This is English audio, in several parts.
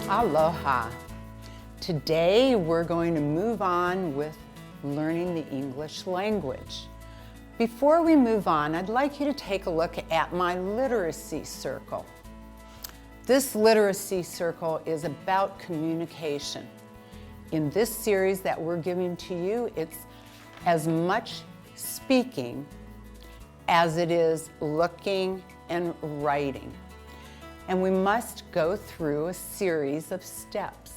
Aloha. Today we're going to move on with learning the English language. Before we move on, I'd like you to take a look at my literacy circle. This literacy circle is about communication. In this series that we're giving to you, it's as much speaking as it is looking and writing. And we must go through a series of steps.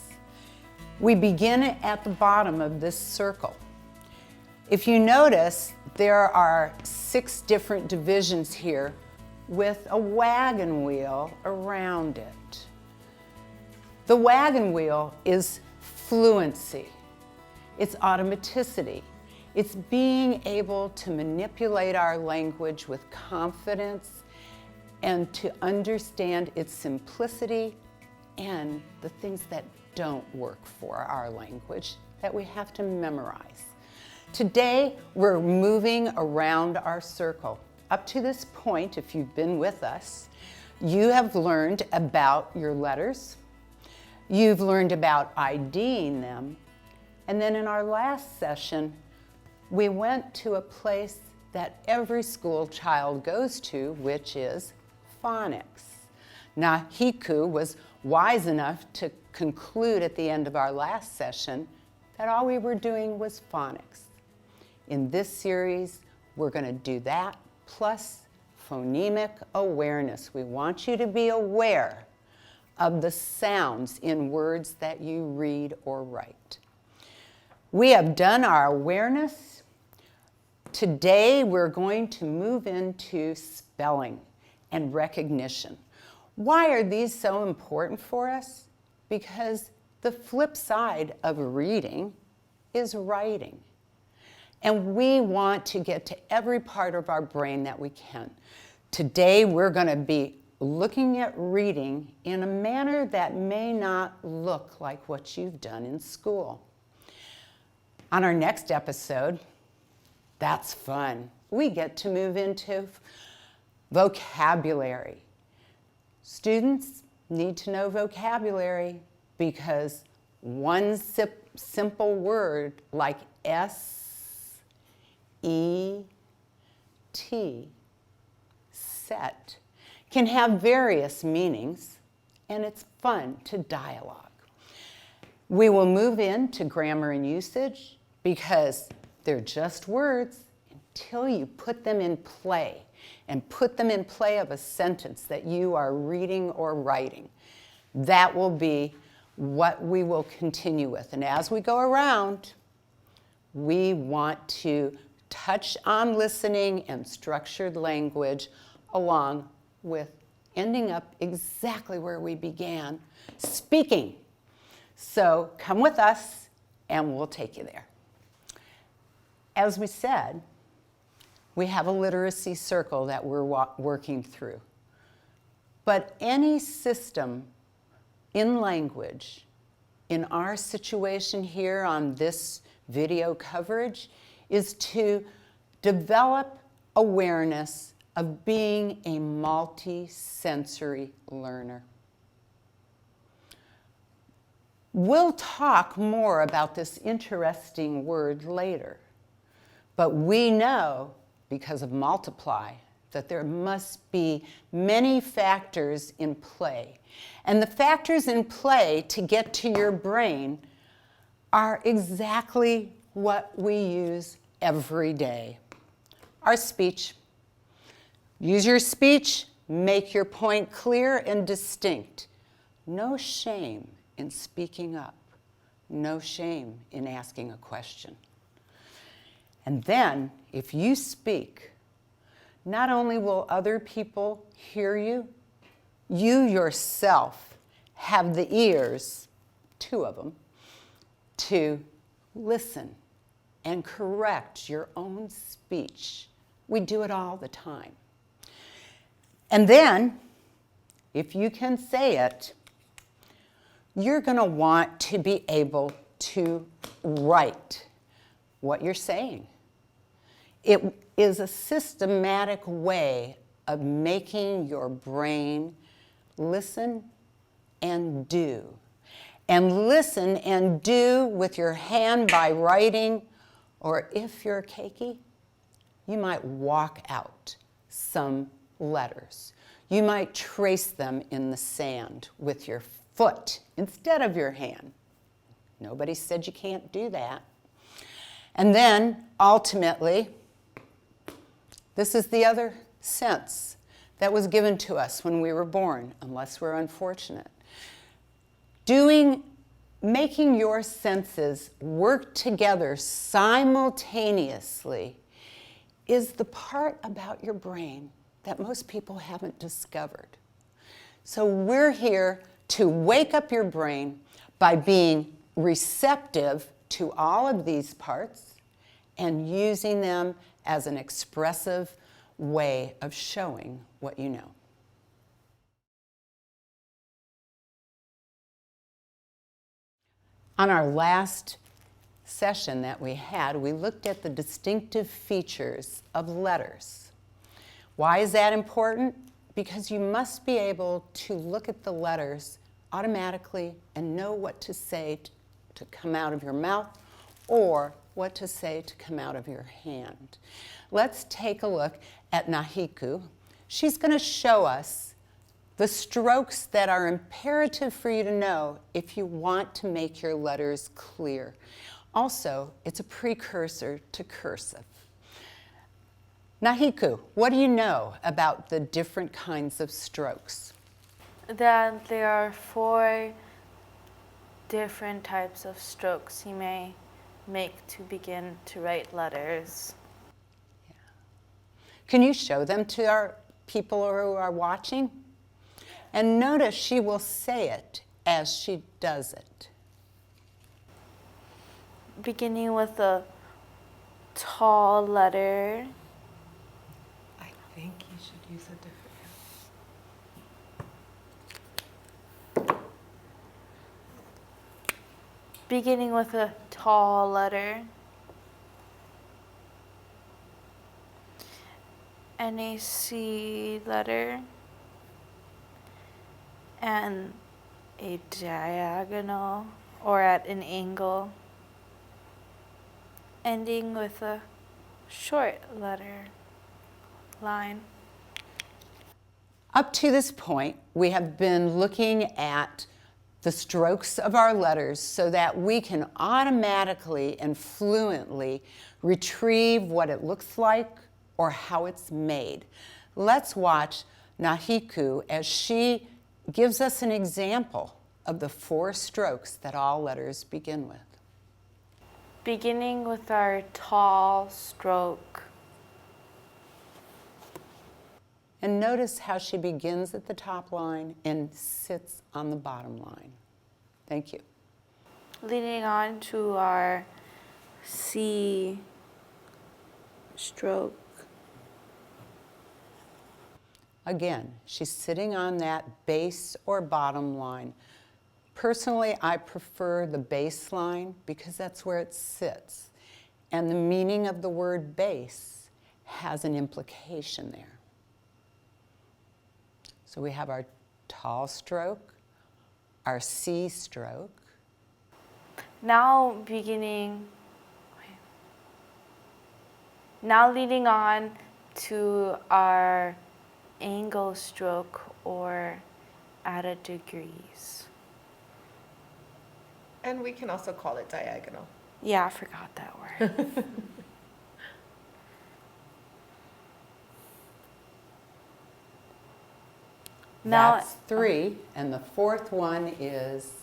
We begin at the bottom of this circle. If you notice, there are 6 different divisions here with a wagon wheel around it. The wagon wheel is fluency. It's automaticity. It's being able to manipulate our language with confidence and to understand its simplicity and the things that don't work for our language that we have to memorize. Today, we're moving around our circle. Up to this point, if you've been with us, you have learned about your letters, you've learned about IDing them, and then in our last session, we went to a place that every school child goes to, which is phonics. Now, Hiku was wise enough to conclude at the end of our last session that all we were doing was phonics. In this series, we're going to do that plus phonemic awareness. We want you to be aware of the sounds in words that you read or write. We have done our awareness. Today, we're going to move into spelling and recognition. Why are these so important for us? Because the flip side of reading is writing. And we want to get to every part of our brain that we can. Today, we're going to be looking at reading in a manner that may not look like what you've done in school. On our next episode, that's fun. We get to move into vocabulary. Students need to know vocabulary because one simple word like S-E-T, set, can have various meanings, and it's fun to dialogue. We will move into grammar and usage because they're just words until you put them in play. And put them in play of a sentence that you are reading or writing. That will be what we will continue with. And as we go around, we want to touch on listening and structured language along with ending up exactly where we began, speaking. So come with us and we'll take you there. As we said, we have a literacy circle that we're working through. But any system in language, in our situation here on this video coverage, is to develop awareness of being a multi-sensory learner. We'll talk more about this interesting word later, but we know because of multiply, that there must be many factors in play. And the factors in play to get to your brain are exactly what we use every day. Our speech. Use your speech, make your point clear and distinct. No shame in speaking up. No shame in asking a question. And then, if you speak, not only will other people hear you, you yourself have the ears, 2 of them, to listen and correct your own speech. We do it all the time. And then, if you can say it, you're going to want to be able to write what you're saying. It is a systematic way of making your brain listen and do. and listen and do with your hand by writing, or if you're cakey, you might walk out some letters. You might trace them in the sand with your foot instead of your hand. Nobody said you can't do that. And then, ultimately, this is the other sense that was given to us when we were born, unless we're unfortunate. Making your senses work together simultaneously is the part about your brain that most people haven't discovered. So we're here to wake up your brain by being receptive to all of these parts and using them as an expressive way of showing what you know. On our last session that we had, we looked at the distinctive features of letters. Why is that important? Because you must be able to look at the letters automatically and know what to say to come out of your mouth or what to say to come out of your hand. Let's take a look at Nahiku. She's going to show us the strokes that are imperative for you to know if you want to make your letters clear. Also, it's a precursor to cursive. Nahiku, what do you know about the different kinds of strokes? That there are 4 different types of strokes you may make to begin to write letters. Yeah. Can you show them to our people who are watching? And notice she will say it as she does it. Beginning with a tall letter. I think you should use a different. Beginning with a tall letter. And a C letter. And a diagonal or at an angle, ending with a short letter line. Up to this point, we have been looking at the strokes of our letters so that we can automatically and fluently retrieve what it looks like or how it's made. Let's watch Nahiku as she gives us an example of the 4 strokes that all letters begin with. Beginning with our tall stroke. And notice how she begins at the top line and sits on the bottom line. Thank you. Leading on to our C stroke. Again, she's sitting on that base or bottom line. Personally, I prefer the base line because that's where it sits. And the meaning of the word base has an implication there. So we have our tall stroke, our C stroke. Now leading on to our angle stroke or added degrees. And we can also call it diagonal. Yeah, I forgot that word. That's 3, and the 4th one is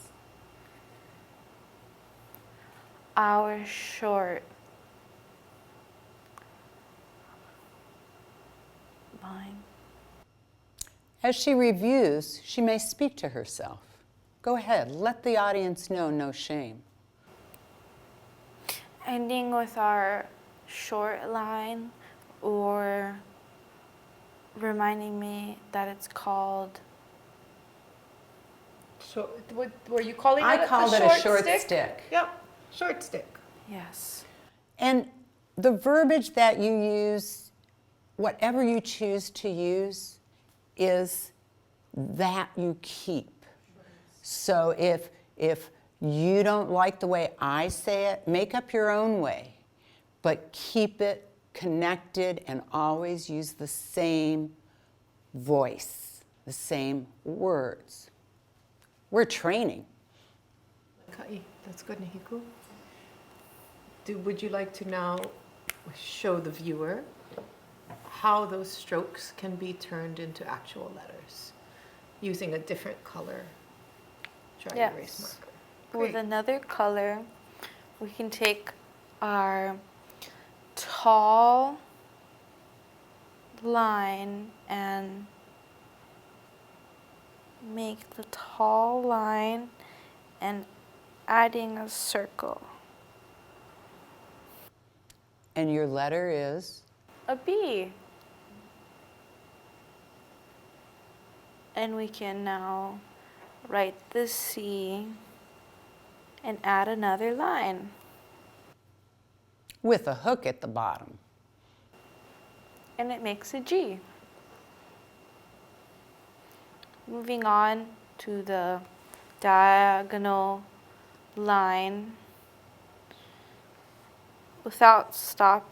our short line. As she reviews, she may speak to herself. Go ahead, let the audience know, no shame. Ending with our short line or reminding me that it's called... So, were you calling it I called it a short stick. Yep, short stick. Yes. And the verbiage that you use, whatever you choose to use, is that you keep. So if If you don't like the way I say it, make up your own way, but keep it connected and always use the same voice, the same words. We're training. Okay, that's good, Nahiko. Would you like to now show the viewer how those strokes can be turned into actual letters using a different color dry erase Yes. marker? With Great. another color, we can take our tall line and make the tall line and adding a circle. And your letter is? A B. And we can now write the C and add another line. With a hook at the bottom. And it makes a G. Moving on to the diagonal line without stop.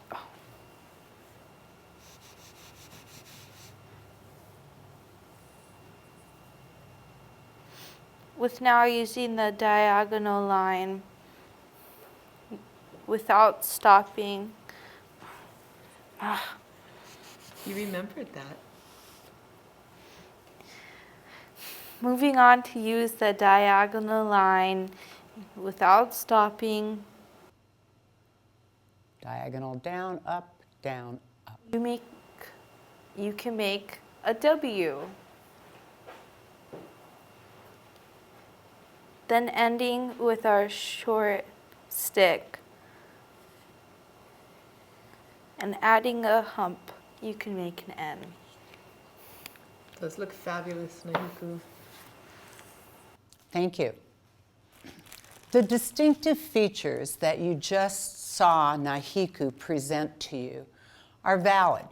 With now using the diagonal line without stopping. You remembered that. Moving on to use the diagonal line without stopping. Diagonal down, up, down, up. You can make a W. Then ending with our short stick and adding a hump, you can make an N. Those look fabulous, Nahiko. Thank you. The distinctive features that you just saw Nahiko present to you are valid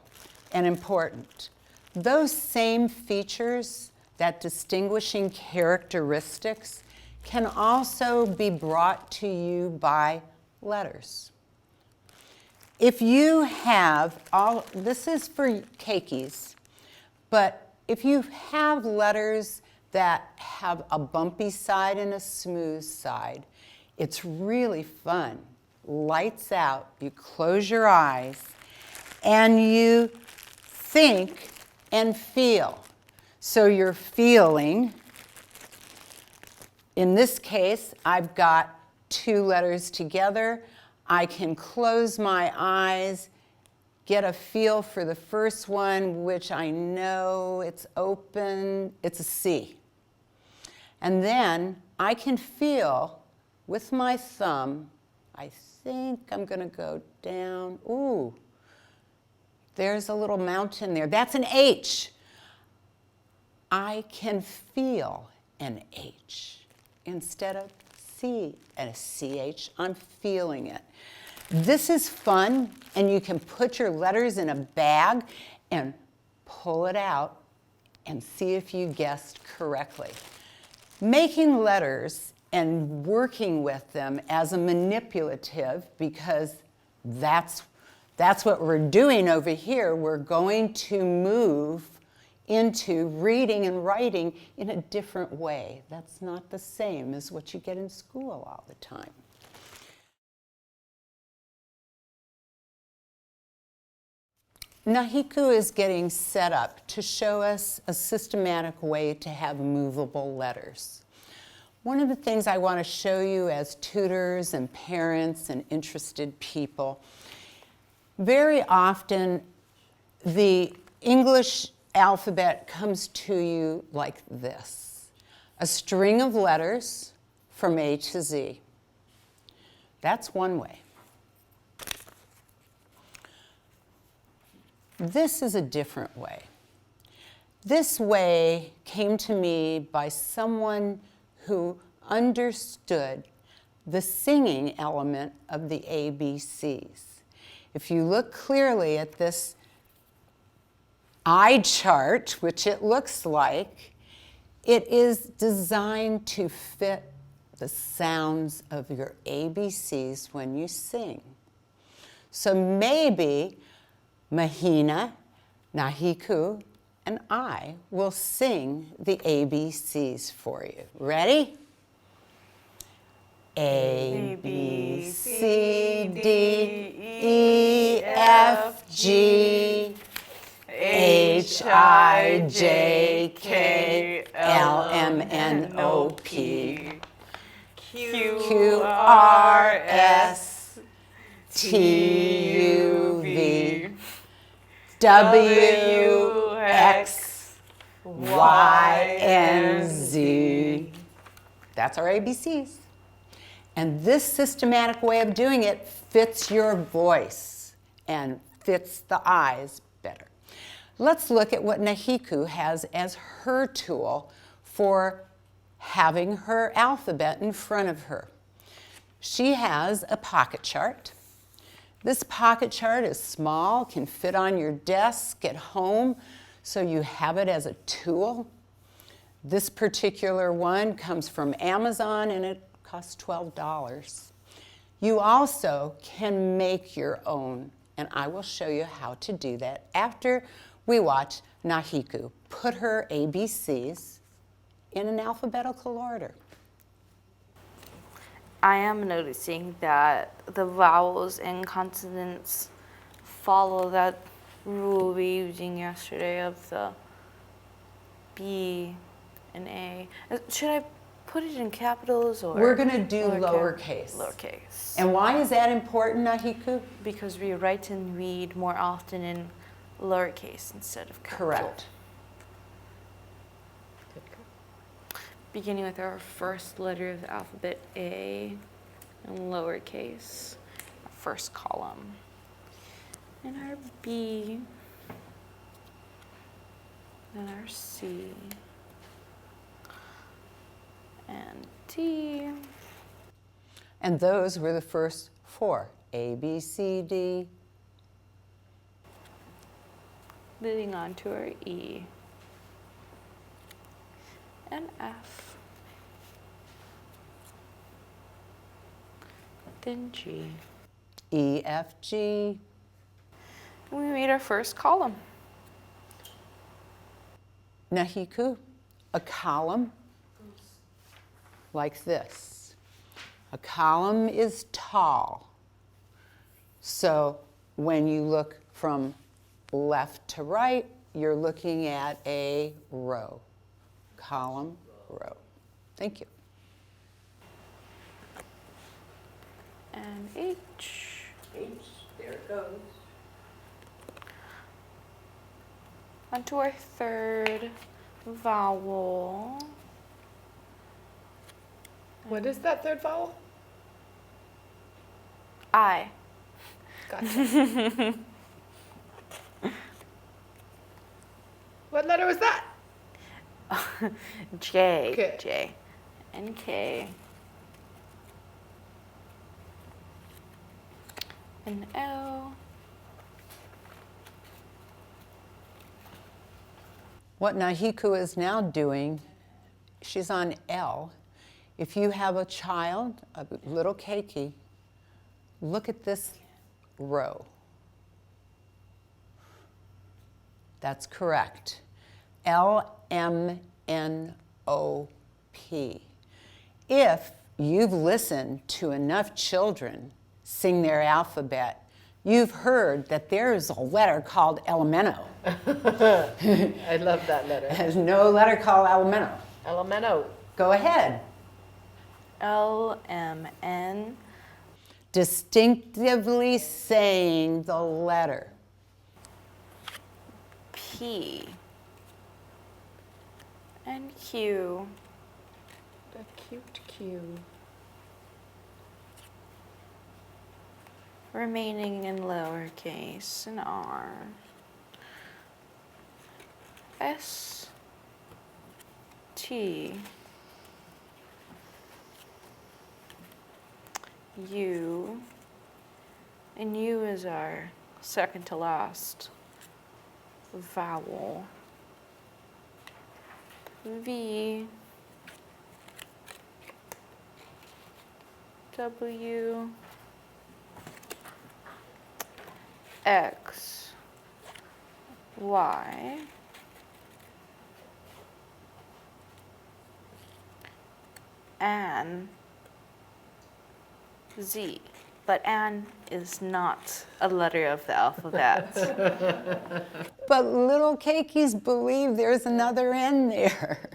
and important. Those same features, that distinguishing characteristics, can also be brought to you by letters. If you have this is for keikis, but if you have letters that have a bumpy side and a smooth side, it's really fun. Lights out, you close your eyes, and you think and feel. So you're feeling. In this case, I've got two letters together. I can close my eyes, get a feel for the first one, which I know it's open, it's a C. And then I can feel with my thumb, I think I'm gonna go down, ooh, there's a little mountain there, that's an H. I can feel an H instead of C and a CH, I'm feeling it. This is fun, and you can put your letters in a bag and pull it out and see if you guessed correctly. Making letters and working with them as a manipulative, because that's what we're doing over here. We're going to move into reading and writing in a different way. That's not the same as what you get in school all the time. Nahiko is getting set up to show us a systematic way to have movable letters. One of the things I want to show you as tutors and parents and interested people, very often the English alphabet comes to you like this: a string of letters from A to Z. That's one way. This is a different way. This way came to me by someone who understood the singing element of the ABCs. If you look clearly at this eye chart, which it looks like, it is designed to fit the sounds of your ABCs when you sing. So maybe Mahina, Nahiku, and I will sing the ABCs for you. Ready? A, B, C, D, E, F, G, H, I, J, K, L, M, N, O, P, Q, R, S, T, U, V, W, X, Y, and Z. That's our ABCs. And this systematic way of doing it fits your voice and fits the eyes better. Let's look at what Nahiku has as her tool for having her alphabet in front of her. She has a pocket chart. This pocket chart is small, can fit on your desk at home, so you have it as a tool. This particular one comes from Amazon and it costs $12. You also can make your own, and I will show you how to do that after we watch Nahiku put her ABCs in an alphabetical order. I am noticing that the vowels and consonants follow that rule we were using yesterday of the B and A. Should I put it in capitals or? We're going to do lowercase. Lowercase. And why is that important, Nahiku? Because we write and read more often in lowercase instead of capital. Correct. Beginning with our first letter of the alphabet, A, in lowercase, our first column. And our B, then our C, and T. And those were the first four, A, B, C, D. Moving on to our E and F, then G. E, F, G. And we made our first column. Nahiku, a column like this. A column is tall. So when you look from left to right, you're looking at a row. Column, row. Thank you. And H. H, there it goes. Onto our third vowel. What is that third vowel? I. Gotcha. What letter was that? J. Okay. J. And K. And L. What Nahiku is now doing, she's on L. If you have a child, a little keiki, look at this row. That's correct. L, M, N, O, P. If you've listened to enough children sing their alphabet, you've heard that there is a letter called Elemento. I love that letter. There's no letter called Elemento. Elemento. Go ahead. L, M, N. Distinctively saying the letter. P. And Q. The cute Q. Remaining in lowercase and R. S. T. U. And U is our second to last vowel. V. W, X, Y, and Z. But An is not a letter of the alphabet. But little cakeys believe there's another N there.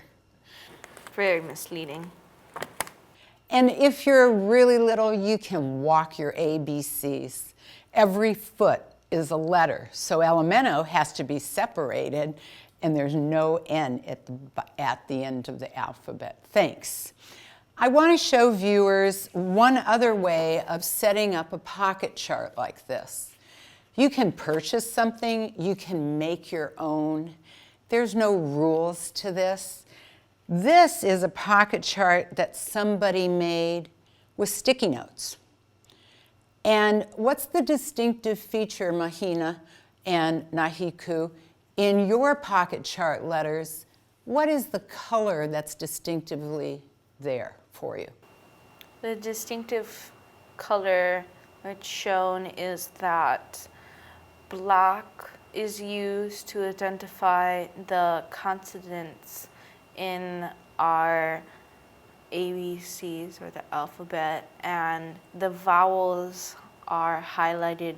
Very misleading. And if you're really little, you can walk your ABCs. Every foot is a letter, so elemento has to be separated, and there's no N at the end of the alphabet. Thanks. I want to show viewers one other way of setting up a pocket chart like this. You can purchase something, you can make your own. There's no rules to this. This is a pocket chart that somebody made with sticky notes. And what's the distinctive feature, Mahina and Nahiku, in your pocket chart letters? What is the color that's distinctively there for you? The distinctive color that's shown is that black is used to identify the consonants in our ABCs or the alphabet, and the vowels are highlighted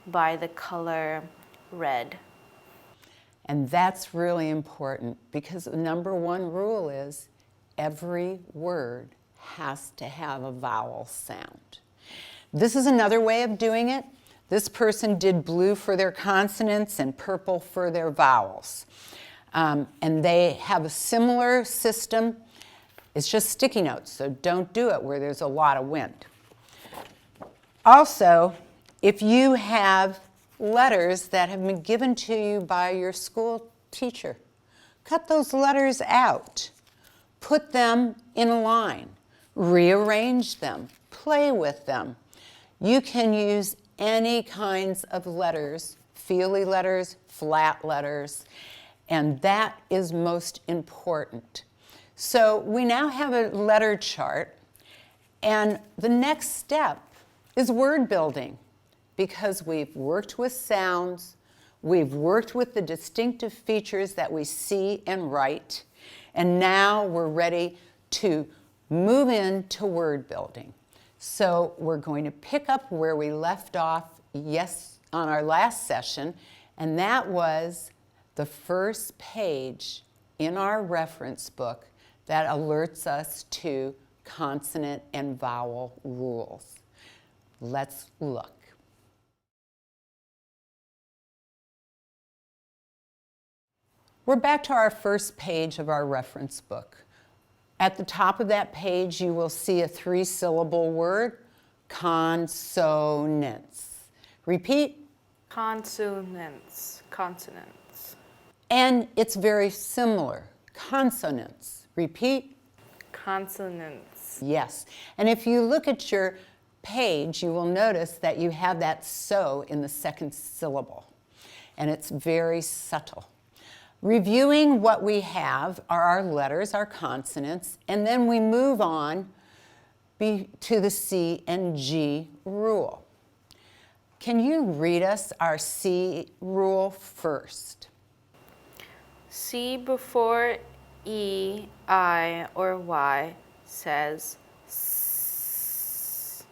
by the color red. And that's really important because the number one rule is every word has to have a vowel sound. This is another way of doing it. This person did blue for their consonants and purple for their vowels. And they have a similar system. It's just sticky notes, so don't do it where there's a lot of wind. Also, if you have letters that have been given to you by your school teacher, cut those letters out. Put them in a line. Rearrange them. Play with them. You can use any kinds of letters, feely letters, flat letters, and that is most important. So we now have a letter chart, and the next step is word building, because we've worked with sounds, we've worked with the distinctive features that we see and write, and now we're ready to move into word building. So we're going to pick up where we left off on our last session, and that was the first page in our reference book that alerts us to consonant and vowel rules. Let's look. We're back to our first page of our reference book. At the top of that page, you will see a 3-syllable word, consonants. Repeat. Consonants, consonants. And it's very similar. Consonants. Repeat. Consonants. Yes. And if you look at your page, you will notice that you have that so in the second syllable. And it's very subtle. Reviewing what we have are our letters, our consonants, and then we move on to the C and G rule. Can you read us our C rule first? C before E, I, or Y says S.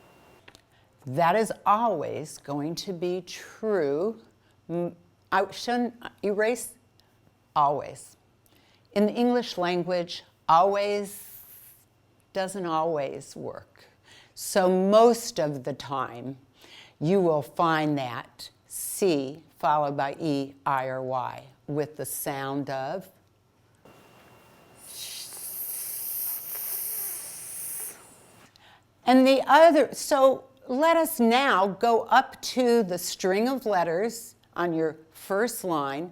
That is always going to be true. I shouldn't erase always. In the English language, always doesn't always work. So most of the time, you will find that C followed by E, I, or Y with the sound of. And the other, so let us now go up to the string of letters on your first line.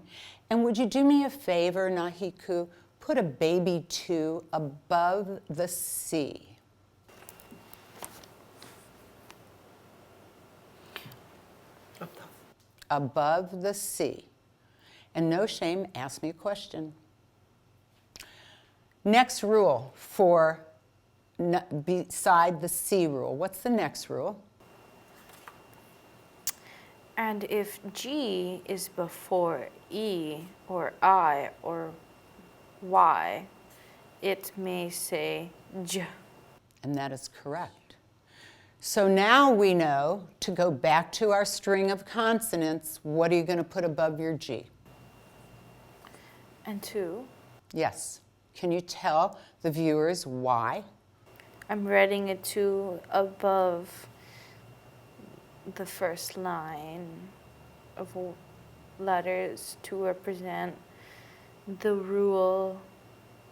And would you do me a favor, Nahiku? Put a baby 2 above the C. Above the C. And no shame, ask me a question. Next rule for beside the C rule. What's the next rule? And if G is before E or I or Y, it may say J. And that is correct. So now we know to go back to our string of consonants, what are you going to put above your G? And 2. Yes. Can you tell the viewers why? I'm writing a 2 above the first line of letters to represent the rule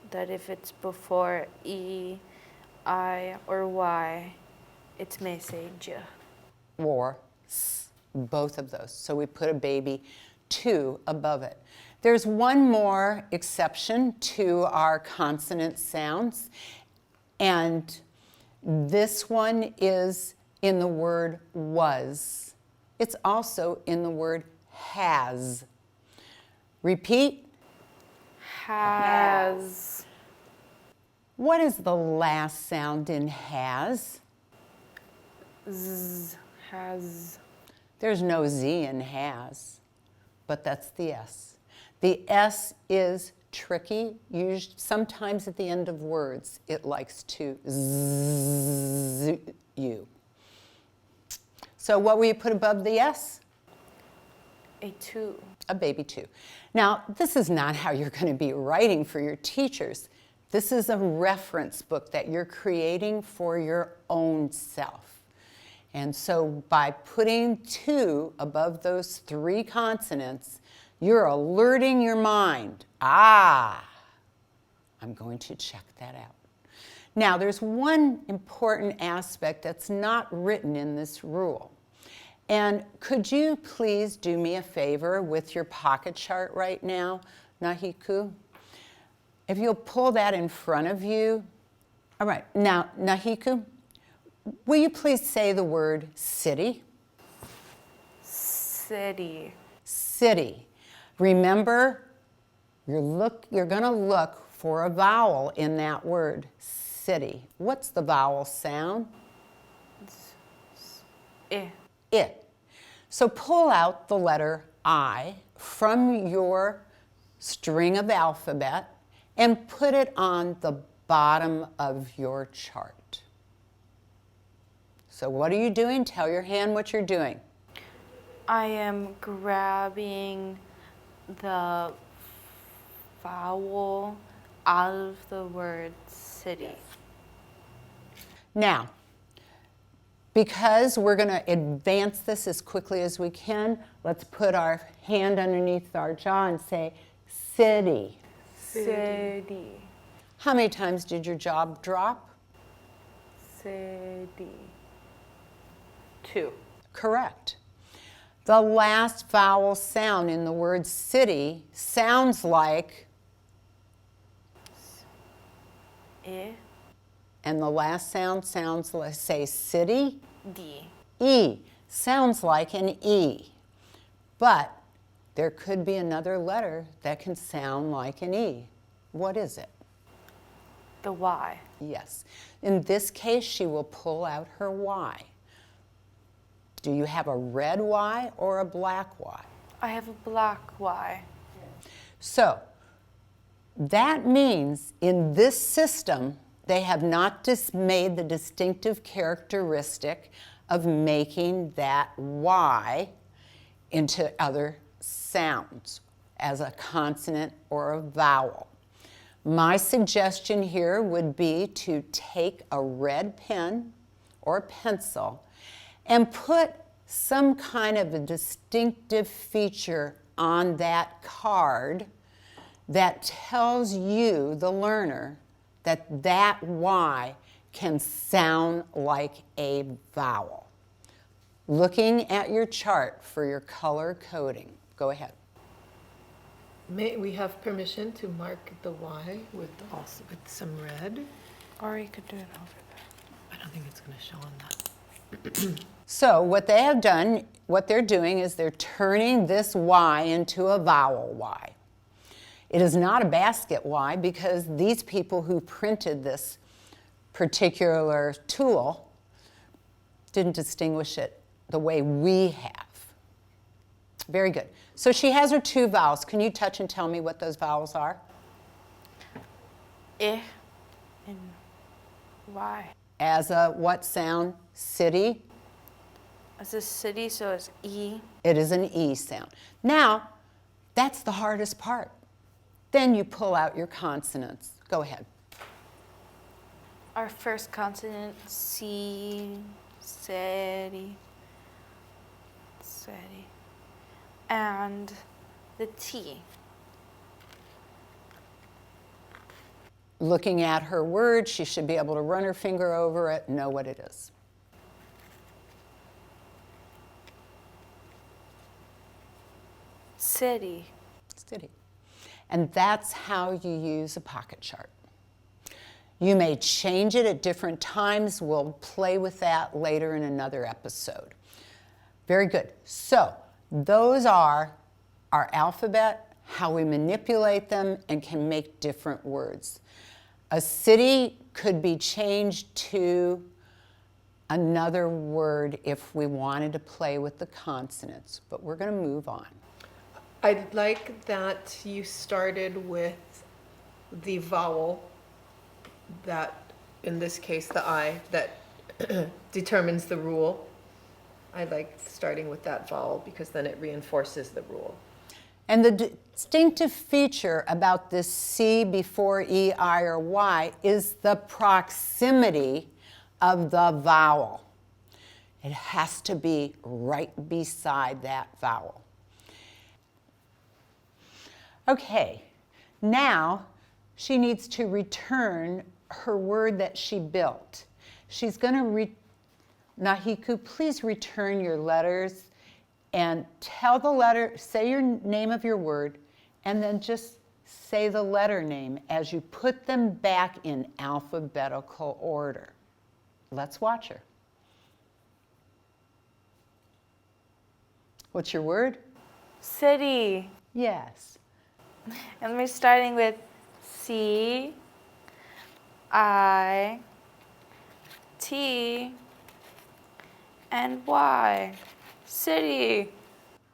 that if it's before E, I, or Y, it may say J. Or S, both of those. So we put a baby 2 above it. There's one more exception to our consonant sounds, and this one is in the word was. It's also in the word has. Repeat. Has. What is the last sound in has? Z. Has. There's no Z in has, but that's the S. The S is tricky. Sometimes at the end of words, it likes to Z you. So what will you put above the S? A 2. A baby 2. Now, this is not how you're going to be writing for your teachers. This is a reference book that you're creating for your own self. And so by putting 2 above those 3 consonants, you're alerting your mind. I'm going to check that out. Now, there's one important aspect that's not written in this rule. And could you please do me a favor with your pocket chart right now, Nahiku? If you'll pull that in front of you. All right, now, Nahiku, will you please say the word city? City. City. Remember, you're going to look for a vowel in that word, city. What's the vowel sound? I. I. So pull out the letter I from your string of alphabet and put it on the bottom of your chart. So what are you doing? Tell your hand what you're doing. I am grabbing the vowel out of the word city. Now, because we're going to advance this as quickly as we can, let's put our hand underneath our jaw and say city. City. How many times did your jaw drop? City. 2. Correct. The last vowel sound in the word city sounds like I. and the last sound sounds like, say, city. D. E sounds like an E, but there could be another letter that can sound like an E. What is it? The Y. Yes. In this case, she will pull out her Y. Do you have a red Y or a black Y? I have a black Y. So that means in this system, they have not made the distinctive characteristic of making that Y into other sounds as a consonant or a vowel. My suggestion here would be to take a red pen or pencil and put some kind of a distinctive feature on that card that tells you, the learner, that that Y can sound like a vowel. Looking at your chart for your color coding. Go ahead. May we have permission to mark the Y with some red? Or you could do it over there. I don't think it's going to show on that. So what they have done, what they're doing is they're turning this Y into a vowel Y. It is not a basket Y because these people who printed this particular tool didn't distinguish it the way we have. Very good. So she has her two vowels. Can you touch and tell me what those vowels are? I and Y. As a what sound? City? It's a city, so it's E. It is an E sound. Now, that's the hardest part. Then you pull out your consonants. Go ahead. Our first consonant, C, city, city, and the T. Looking at her word, she should be able to run her finger over it, know what it is. City. City. And that's how you use a pocket chart. You may change it at different times. We'll play with that later in another episode. Very good. So those are our alphabet, how we manipulate them, and can make different words. A city could be changed to another word if we wanted to play with the consonants, but we're going to move on. I'd like that you started with the vowel that, in this case, the I, that determines the rule. I like starting with that vowel because then it reinforces the rule. And the distinctive feature about this C before E, I, or Y is the proximity of the vowel. It has to be right beside that vowel. Okay, now she needs to return her word that she built. She's going to Nahiku, please return your letters and tell the letter, say your name of your word, and then just say the letter name as you put them back in alphabetical order. Let's watch her. What's your word? City. Yes. And we're starting with C, I, T, and Y. City.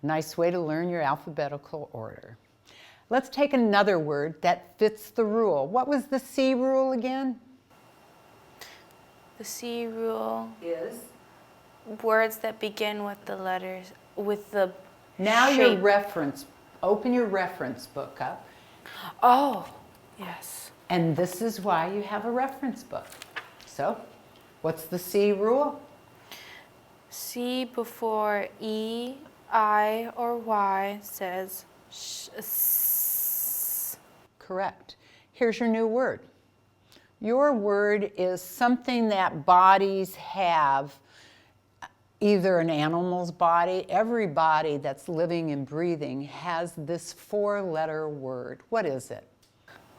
Nice way to learn your alphabetical order. Let's take another word that fits the rule. What was the C rule again? The C rule. Is? Words that begin with the letters, with the Now shape. open your reference book up. Oh, yes. And this is why you have a reference book. So, what's the C rule? C before E, I, or Y says s. Correct. Here's your new word. Your word is something that bodies have, either an animal's body, every body that's living and breathing has this four-letter word. What is it?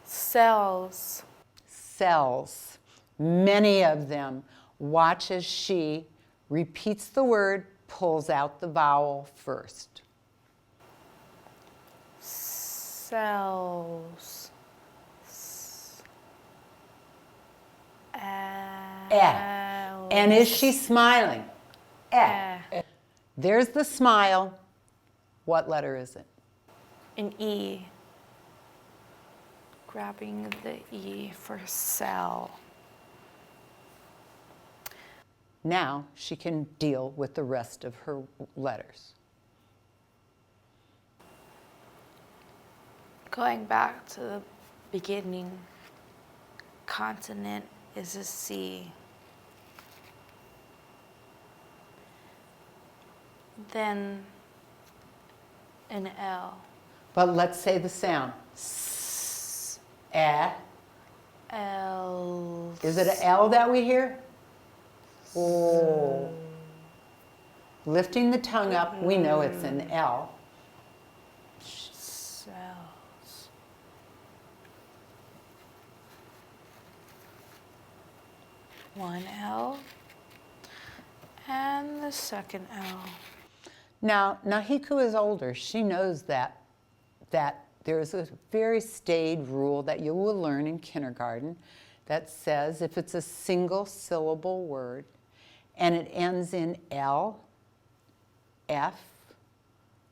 Cells. Cells. Many of them. Watch as she repeats the word, pulls out the vowel first. Cells. And is she smiling? There's the smile. What letter is it? An E. Grabbing the E for cell. Now she can deal with the rest of her letters. Going back to the beginning, consonant is a C. Then an L. But let's say the sound. S, L. Is it an L that we hear? Oh. Lifting the tongue up, we know it's an L. Cells. One L. And the second L. Now, Nahiku is older. She knows that there's a very staid rule that you will learn in kindergarten that says if it's a single syllable word and it ends in L, F,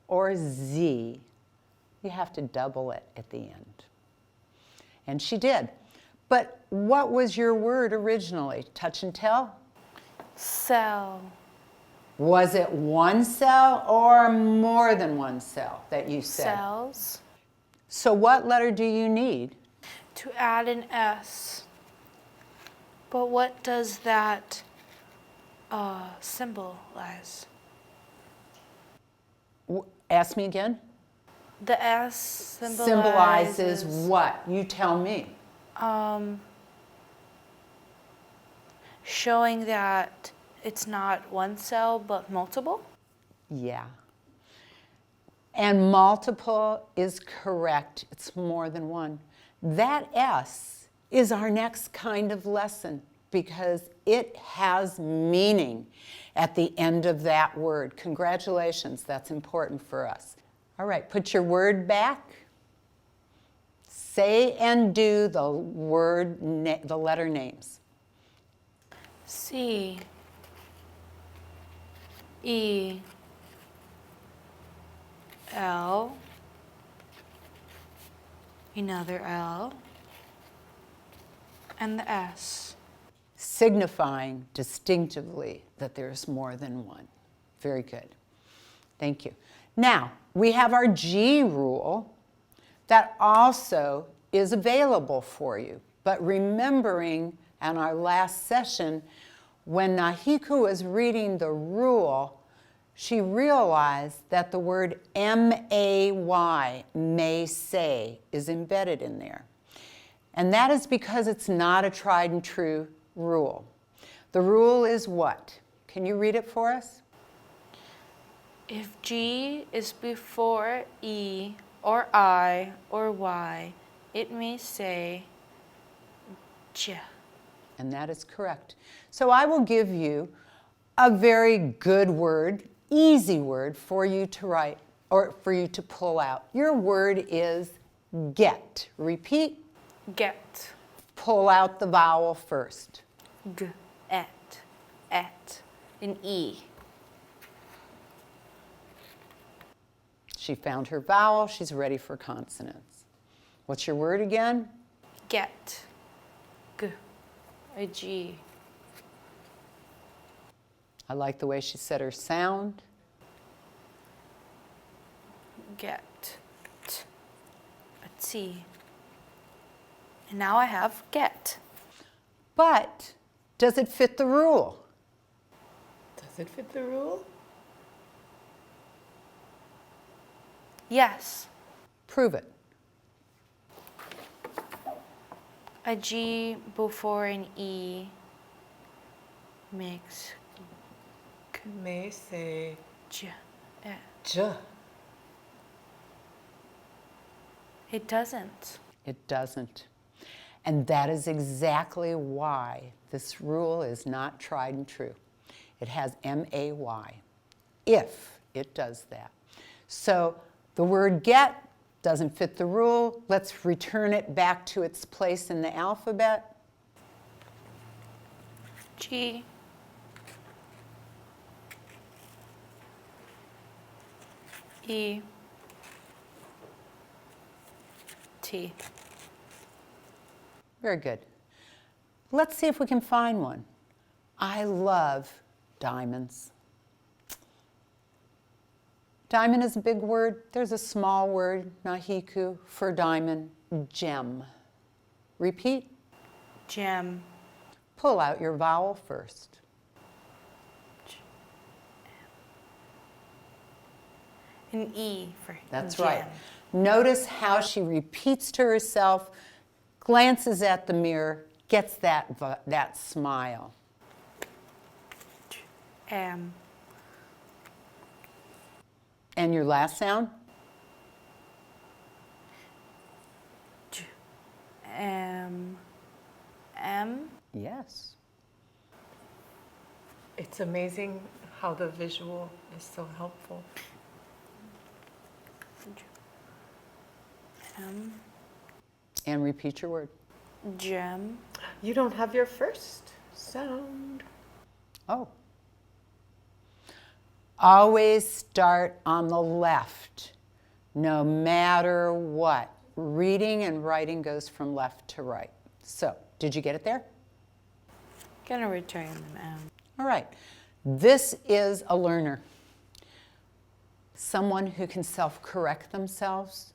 or Z, you have to double it at the end. And she did. But what was your word originally? Touch and tell? Cell. Was it one cell or more than one cell that you said? Cells. So what letter do you need? To add an S. But what does that symbolize? Ask me again. The S Symbolizes what? You tell me. Showing that it's not one cell but multiple? Yeah. And multiple is correct. It's more than one. That S is our next kind of lesson because it has meaning at the end of that word. Congratulations, that's important for us. All right, put your word back. Say and do the the letter names. C. E. L. Another L. And the S. Signifying distinctively that there's more than one. Very good. Thank you. Now, we have our G rule that also is available for you. But remembering in our last session, when Nahiko was reading the rule, she realized that the word M-A-Y, may say, is embedded in there. And that is because it's not a tried and true rule. The rule is what? Can you read it for us? If G is before E or I or Y, it may say J. And that is correct. So I will give you a very good word, easy word for you to write or for you to pull out. Your word is get. Repeat. Get. Pull out the vowel first. G. Et. An E. She found her vowel. She's ready for consonants. What's your word again? Get. G. A G. I like the way she said her sound. Get. T. A T. And now I have get. But does it fit the rule? Does it fit the rule? Yes. Prove it. A G before an E makes May say J. Et. J. It doesn't. It doesn't. And that is exactly why this rule is not tried and true. It has M-A-Y, if it does that. So the word get doesn't fit the rule. Let's return it back to its place in the alphabet. G. E. T. Very good. Let's see if we can find one. I love diamonds. Diamond is a big word. There's a small word, Nahiku, for diamond, gem. Repeat. Gem. Pull out your vowel first. An E for That's gem. right. Notice how she repeats to herself, glances at the mirror, gets that smile. M. And your last sound? M. Yes. it's amazing how the visual is so helpful. M. And repeat your word. Gem. You don't have your first sound. Oh. Always start on the left, no matter what. Reading and writing goes from left to right. So, did you get it there? Gonna return them M. All right. This is a learner. Someone who can self-correct themselves.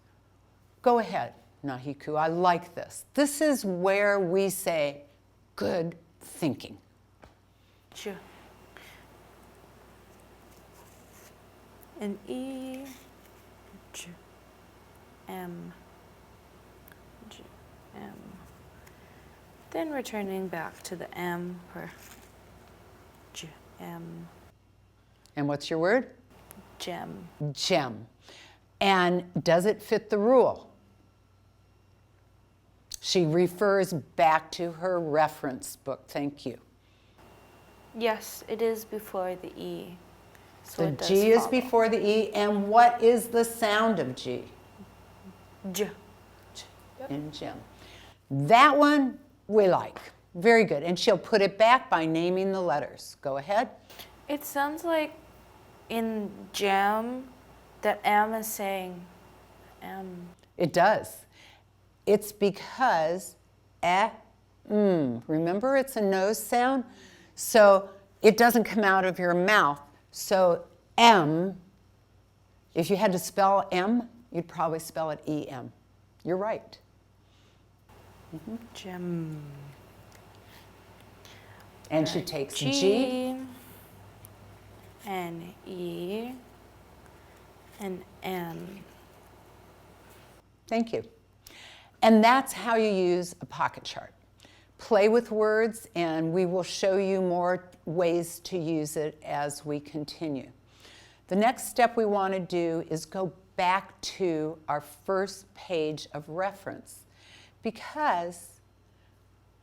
Go ahead, Nahiku, I like this. This is where we say, good thinking. J. An E. J. M. J. M. Then returning back to the M for J. M. And what's your word? Gem. Gem. And does it fit the rule? She refers back to her reference book. Thank you. Yes, it is before the E. So The it does G is follow. before the E. And what is the sound of G? J. In gem. That one we like. Very good. And she'll put it back by naming the letters. Go ahead. It sounds like in gem that M is saying M. It does. It's because remember, it's a nose sound, so it doesn't come out of your mouth. So M, if you had to spell M, you'd probably spell it E-M. You're right. Gem. And she takes G. G. N. E. And M. Thank you. And that's how you use a pocket chart. Play with words, and we will show you more ways to use it as we continue. The next step we want to do is go back to our first page of reference, because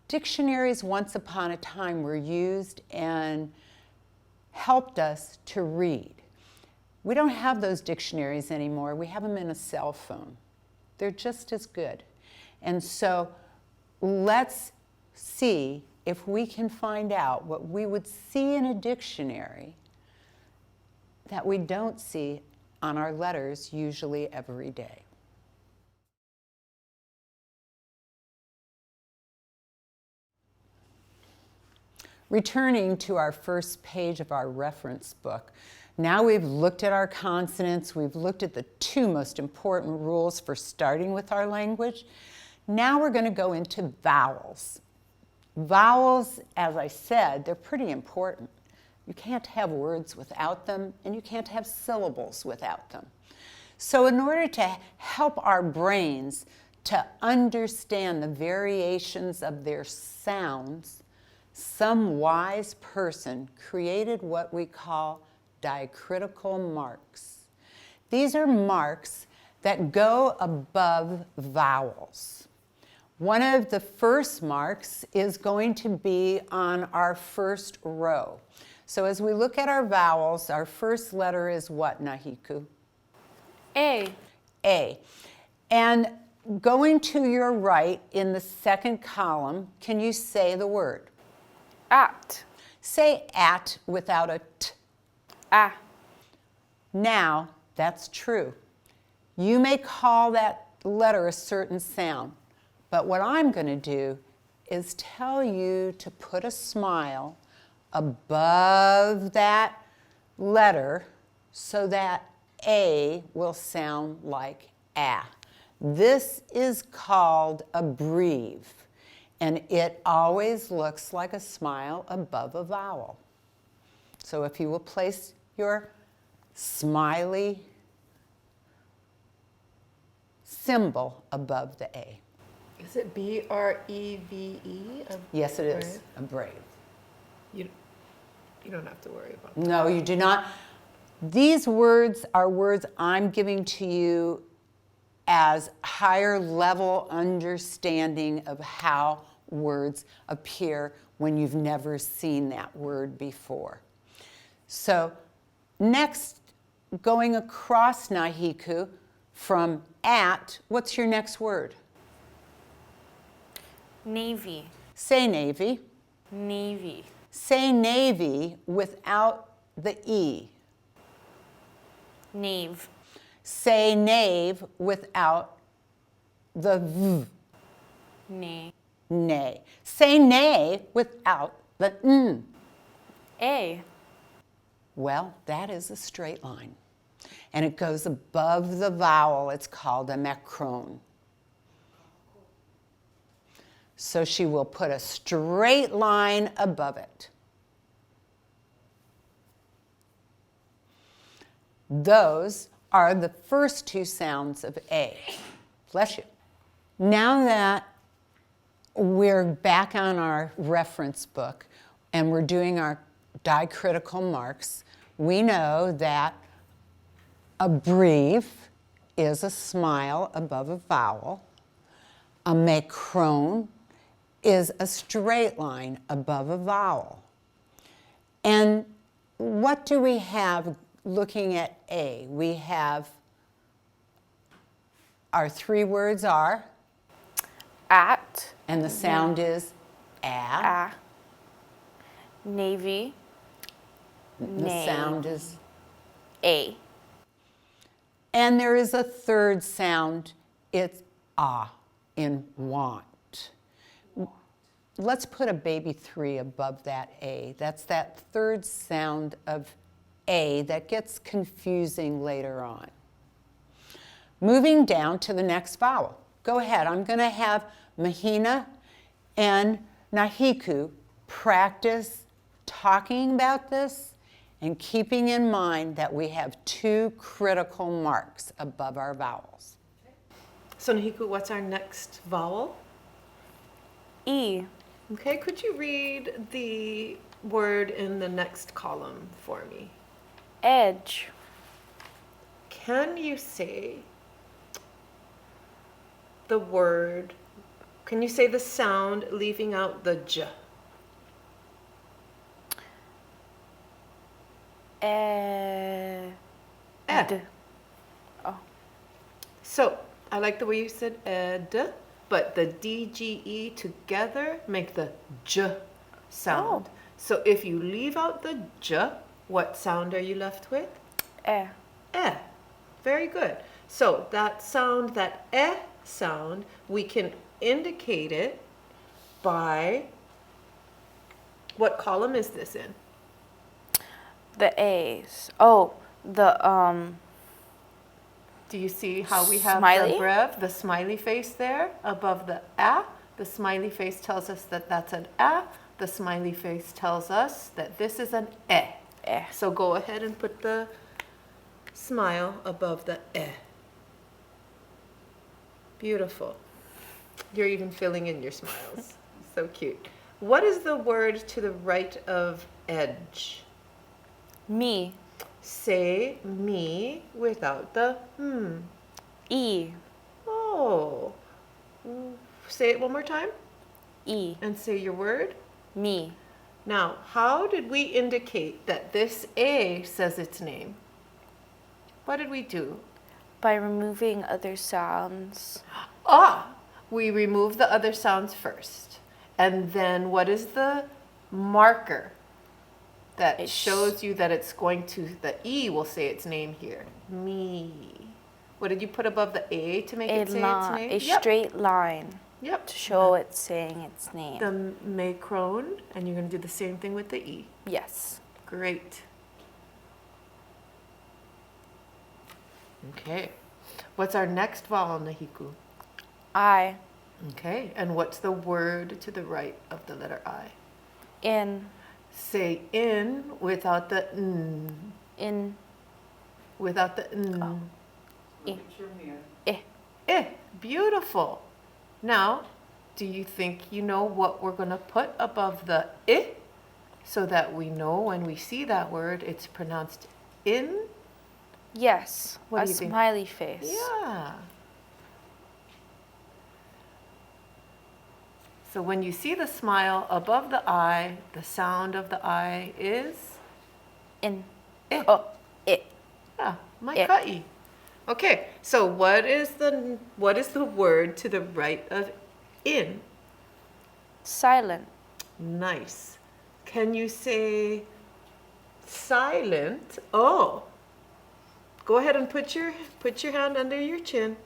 dictionaries once upon a time were used and helped us to read. We don't have those dictionaries anymore. We have them in a cell phone. They're just as good. And so let's see if we can find out what we would see in a dictionary that we don't see on our letters usually every day. Returning to our first page of our reference book, now we've looked at our consonants, we've looked at the two most important rules for starting with our language. Now we're going to go into vowels. Vowels, as I said, they're pretty important. You can't have words without them, and you can't have syllables without them. So in order to help our brains to understand the variations of their sounds, some wise person created what we call diacritical marks. These are marks that go above vowels. One of the first marks is going to be on our first row. So as we look at our vowels, our first letter is what, Nahiku? A. A. And going to your right in the second column, can you say the word? At. Say at without a t. Ah. Now, that's true. You may call that letter a certain sound, but what I'm going to do is tell you to put a smile above that letter so that A will sound like A. This is called a breve, and it always looks like a smile above a vowel. So if you will place your smiley symbol above the A. Is it B-R-E-V-E? Yes, it is, Brave? a brave. You don't have to worry about that. No, you do not. These words are words I'm giving to you as higher level understanding of how words appear when you've never seen that word before. So next, going across Nahiku from at, what's your next word? Navy. Say navy. Navy. Say navy without the E. Nave. Say knave without the V. Nay. Nay. Say nay without the N. A. Well, that is a straight line. And it goes above the vowel. It's called a macron. So she will put a straight line above it. Those are the first two sounds of A. Bless you. Now that we're back on our reference book and we're doing our diacritical marks, we know that a brief is a smile above a vowel. A macron is a straight line above a vowel. And what do we have looking at A? We have our three words are At. and the sound is a. Navy. The sound is A. and there is a third sound, it's ah in want. Let's put a baby 3 above that A. That's that third sound of A that gets confusing later on. Moving down to the next vowel. Go ahead, I'm going to have Mahina and Nahiku practice talking about this and keeping in mind that we have 2 critical marks above our vowels. So Nahiku, what's our next vowel? E. Okay, could you read the word in the next column for me? Edge. Can you say the word, can you say the sound leaving out the J? Ed. Oh. So, I like the way you said ed, but the DGE together make the J sound. Oh. So if you leave out the J, what sound are you left with? Eh. Eh. Very good. So that sound, that eh sound, we can indicate it by, what column is this in? The A's. Oh, the Do you see how we have Smiley? the brev, the smiley face there above the a? The smiley face tells us that that's an a. The smiley face tells us that this is an eh. Eh. So go ahead and put the smile above the eh. Beautiful. You're even filling in your smiles. So cute. What is the word to the right of edge? Me. Say me without the E. Oh. Say it one more time E. and say your word. Me. Now, how did we indicate that this A says its name? What did we do? By removing other sounds. Ah, we remove the other sounds first. And then what is the marker that shows you that it's going to, the E will say its name here? Me. What did you put above the A to make it say its name? A straight line Yep. to show it saying its name. The macron, and you're going to do the same thing with the E. Yes. Great. Okay. What's our next vowel, Nahiku? I. Okay. And what's the word to the right of the letter I? In. Say in without the n. In. Without the n. Oh. Eh. Eh. Beautiful. Now, do you think you know what we're going to put above the I so that we know when we see that word it's pronounced in? Yes. What a do you think? smiley face. Yeah. So when you see the smile above the I, the sound of the I is? In. Eh. Oh, it. Yeah, my Eh. ka'i. Okay, so what is the word to the right of in? Silent. Nice. Can you say silent? Oh, go ahead and put your hand under your chin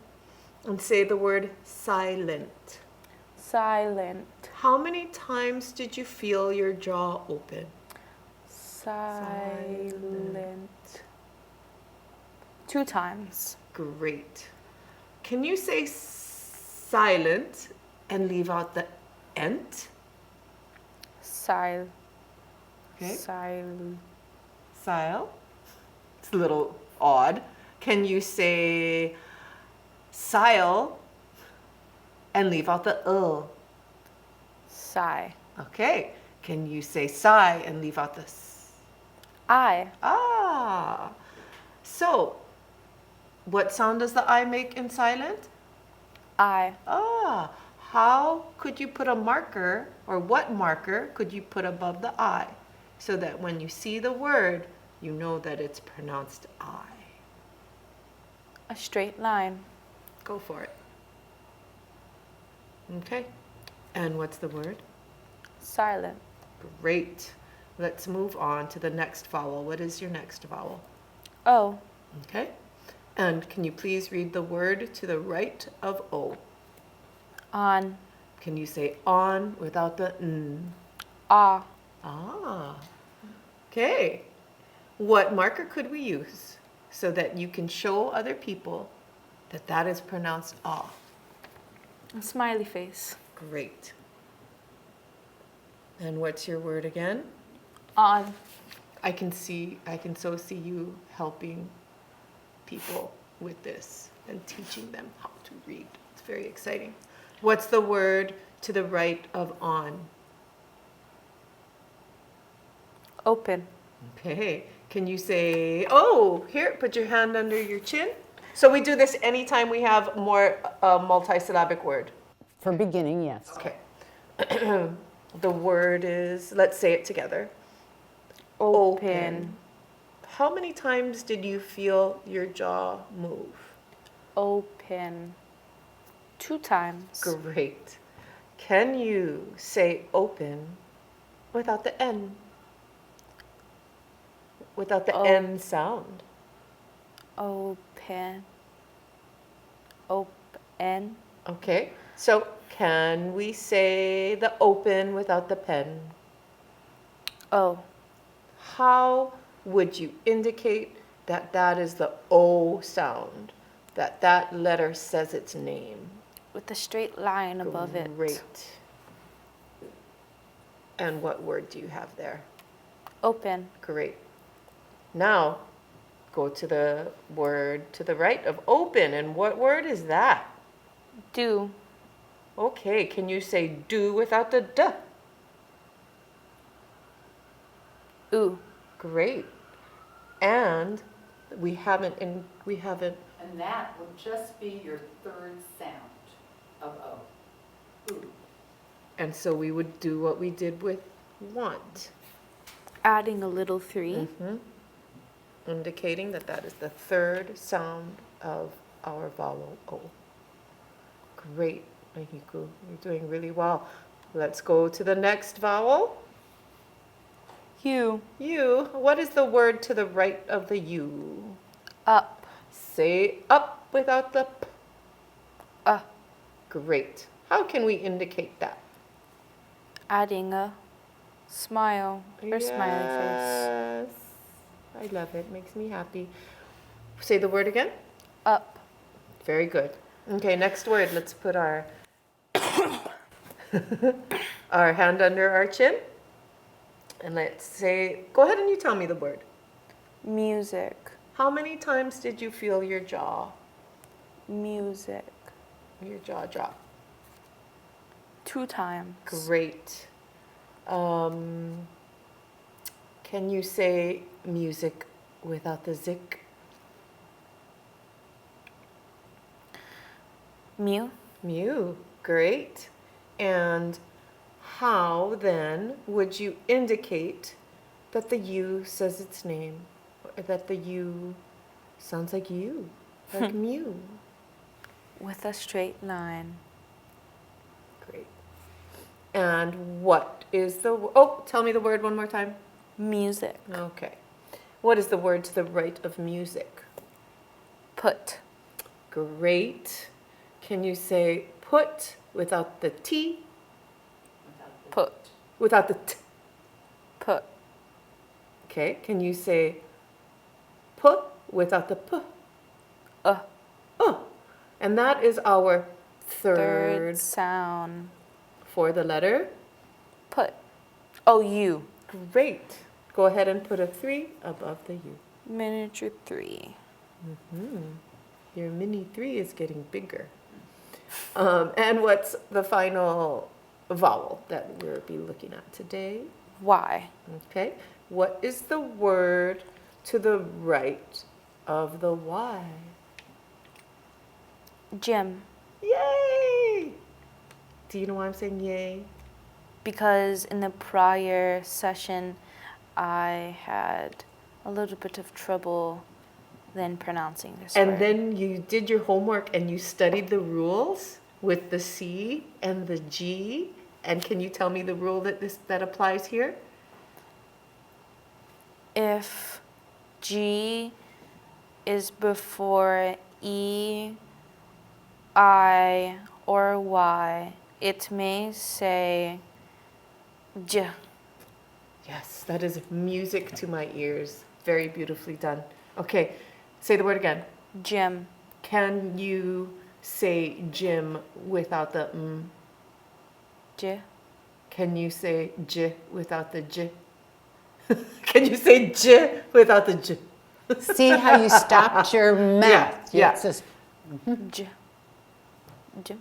and say the word silent. Silent. How many times did you feel your jaw open? Silent. 2 times. Great. Can you say silent and leave out the ent? Sil. Okay. Sil. Sile. It's a little odd. Can you say sile and leave out the Sigh. Okay. Can you say sigh and leave out the I. Ah. So, what sound does the I make in silent? I. Ah. How could you put a marker, or what marker could you put above the I, so that when you see the word, you know that it's pronounced I? A straight line. Go for it. Okay. And what's the word? Silent. Great. Let's move on to the next vowel. What is your next vowel? O. Okay. And can you please read the word to the right of O? On. Can you say on without the n? Ah. Ah. Okay. What marker could we use so that you can show other people that that is pronounced ah? A smiley face. Great. And what's your word again? On. I can so see you helping people with this and teaching them how to read. It's very exciting. What's the word to the right of on? Open. Okay. Can you say, oh, here, put your hand under your chin? So we do this anytime we have more multisyllabic word. For beginning, yes. Okay. The word is, let's say it together. Open. How many times did you feel your jaw move? Open. 2 times. Great. Can you say open without the N? Without the N sound? Open. Open. Okay. So can we say the open without the pen? O. How would you indicate that that is the O sound? That that letter says its name? With a straight line above it. Great. And what word do you have there? Open. Great. Now, go to the word to the right of open. And what word is that? Do. Okay, can you say do without the D? Oo. Great. And we haven't. And that will just be your third sound of O. Ooh. And so we would do what we did with want. Adding a little 3. Indicating that that is the third sound of our vowel O. Great, Mexico. You're doing really well. Let's go to the next vowel. U. U. What is the word to the right of the U? Up. Say up without the P. Great. How can we indicate that? Adding a smile or smiley face. Yes. I love it. Makes me happy. Say the word again. Up. Very good. Okay, next word. Let's put our our hand under our chin. And let's say, go ahead and you tell me the word. Music. How many times did you feel your jaw Music. drop? 2 times. Great. Can you say music without the zik? Mew. Mew. Great. And how then would you indicate that the U says its name? Or that the U sounds like you, like Mew? With a straight line. Great. And what is the, oh, tell me the word one more time. Music. Okay. What is the word to the right of music? Put. Great. Can you say put without the T? Put. Without the T. Put. Okay. Can you say put without the P? And that is our third sound. for the letter. Put. Oh, U. Great. Go ahead and put a 3 above the U. Miniature 3. Your mini 3 is getting bigger. And what's the final vowel that we'll be looking at today? Y. Okay. What is the word to the right of the Y? Gym. Yay! Do you know why I'm saying yay? Because in the prior session, I had a little bit of trouble then pronouncing this word. And then you did your homework and you studied the rules with the C and the G. And can you tell me the rule that applies here? If G is before E, I, or Y, it may say J. Yes, that is music to my ears. Very beautifully done. Okay, say the word again. Gym. Can you say gym without the m? J. Can you say j without the j? Can you say j without the j? See how you stopped your mouth? Yeah. It's just, J. J.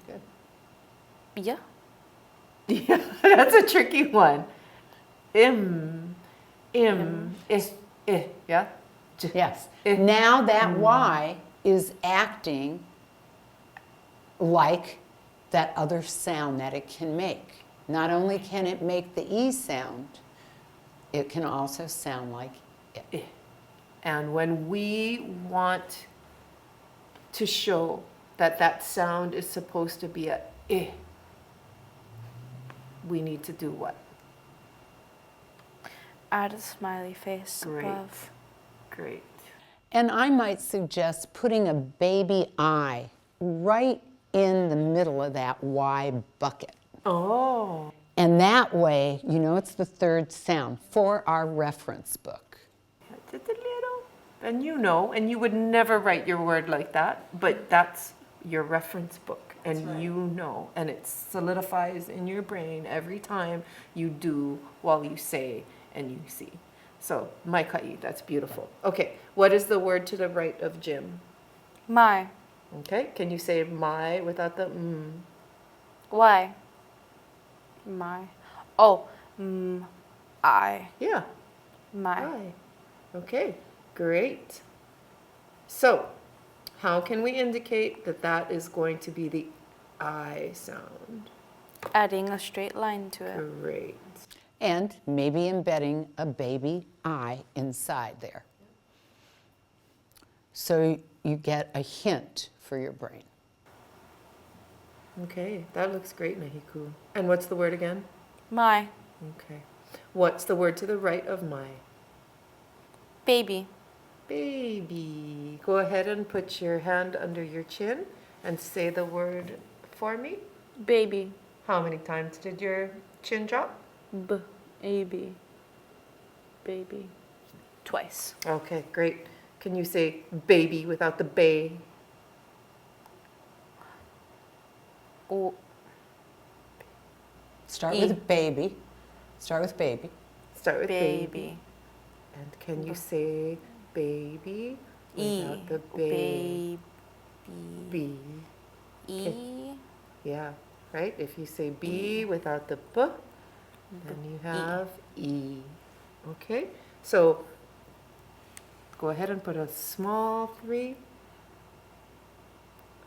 good. Yeah. Yeah, that's a tricky one. Im, yeah? J. Yes. Eh. Now that Y is acting like that other sound that it can make. Not only can it make the E sound, it can also sound like it. And when we want to show that that sound is supposed to be a I, we need to do what? Add a smiley face Great. above. Great. And I might suggest putting a baby I right in the middle of that Y bucket. Oh. And that way, you know it's the third sound for our reference book. Just a little. And you know, and you would never write your word like that, but that's your reference book. And you know, and it solidifies in your brain every time you do while you say and you see. So, my ka'i, that's beautiful. Okay, what is the word to the right of Jim? My. Okay, can you say my without the Y. My. Oh. I. Yeah, My. I. Okay, great. So, how can we indicate that that is going to be the I sound? Adding a straight line to it. Great. And maybe embedding a baby I inside there. So you get a hint for your brain. Okay, that looks great, Nahiku. And what's the word again? My. Okay. What's the word to the right of my? Baby. Baby. Go ahead and put your hand under your chin and say the word for me. Baby. How many times did your chin drop? B-A-B. Baby. Twice. Okay, great. Can you say baby without the bay? O. Start E. with baby. Start with baby. Start with baby. Baby. And can you say baby E. without the bay? Baby. B. E. Yeah, right? If you say B without the B, then you have E. Okay? So go ahead and put a small 3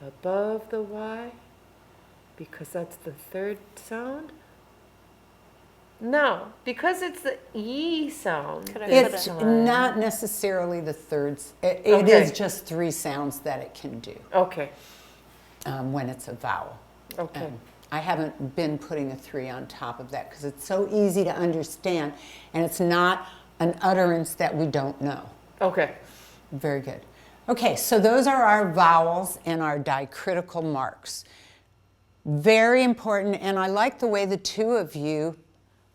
above the Y because that's the third sound. Now, because it's the E sound, Could I this put It's time- not necessarily the third. It Okay. is just 3 sounds that it can do Okay, when it's a vowel. okay. I haven't been putting a 3 on top of that because it's so easy to understand and it's not an utterance that we don't know. Okay. Very good. Okay, so those are our vowels and our diacritical marks. Very important, and I like the way the two of you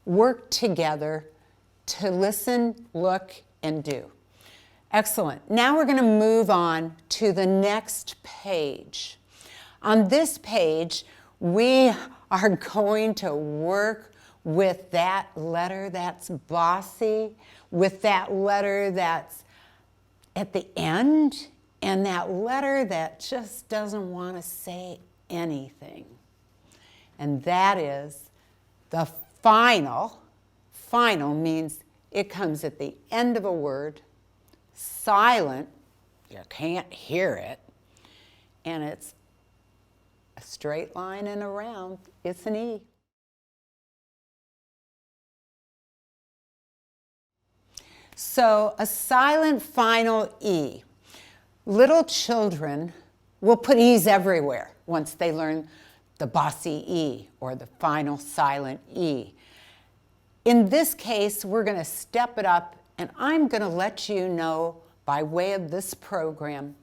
work together to listen, look, and do. Excellent. Now we're going to move on to the next page. On this page, we are going to work with that letter that's bossy, with that letter that's at the end, and that letter that just doesn't want to say anything. And that is the final. Final means it comes at the end of a word, silent, you can't hear it, and it's a straight line and around, it's an E. So a silent final E. Little children will put E's everywhere once they learn the bossy E or the final silent E. In this case, we're going to step it up, and I'm going to let you know by way of this program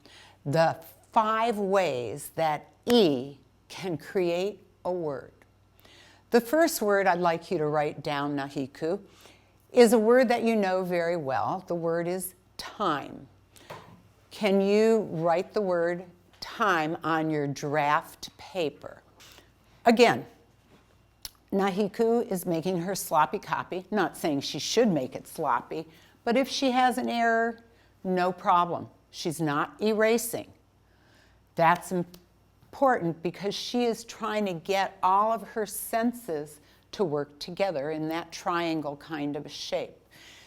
the 5 ways that E can create a word. The first word I'd like you to write down, Nahiku, is a word that you know very well. The word is time. Can you write the word time on your draft paper? Again, Nahiku is making her sloppy copy. Not saying she should make it sloppy, but if she has an error, no problem. She's not erasing. That's important because she is trying to get all of her senses to work together in that triangle kind of a shape.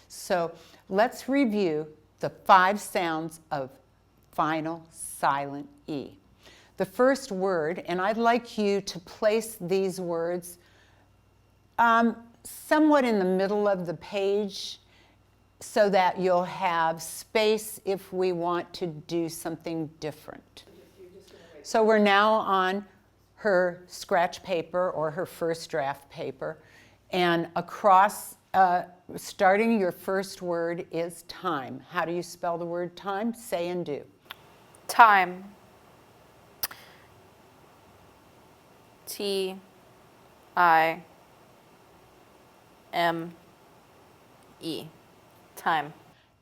So let's review the 5 sounds of final silent E. The first word, and I'd like you to place these words somewhat in the middle of the page so that you'll have space if we want to do something different. So we're now on her scratch paper or her first draft paper, and across, starting your first word is time. How do you spell the word time? Say and do. Time. T-I-M-E. Time.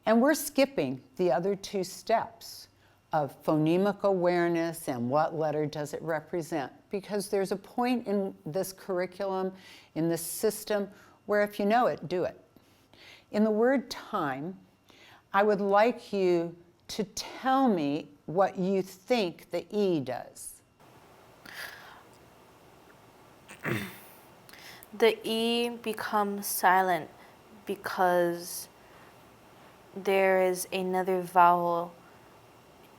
And we're skipping the other 2 steps of phonemic awareness and what letter does it represent, because there's a point in this curriculum, in this system, where if you know it, do it. In the word time, I would like you to tell me what you think the E does. The E becomes silent because there is another vowel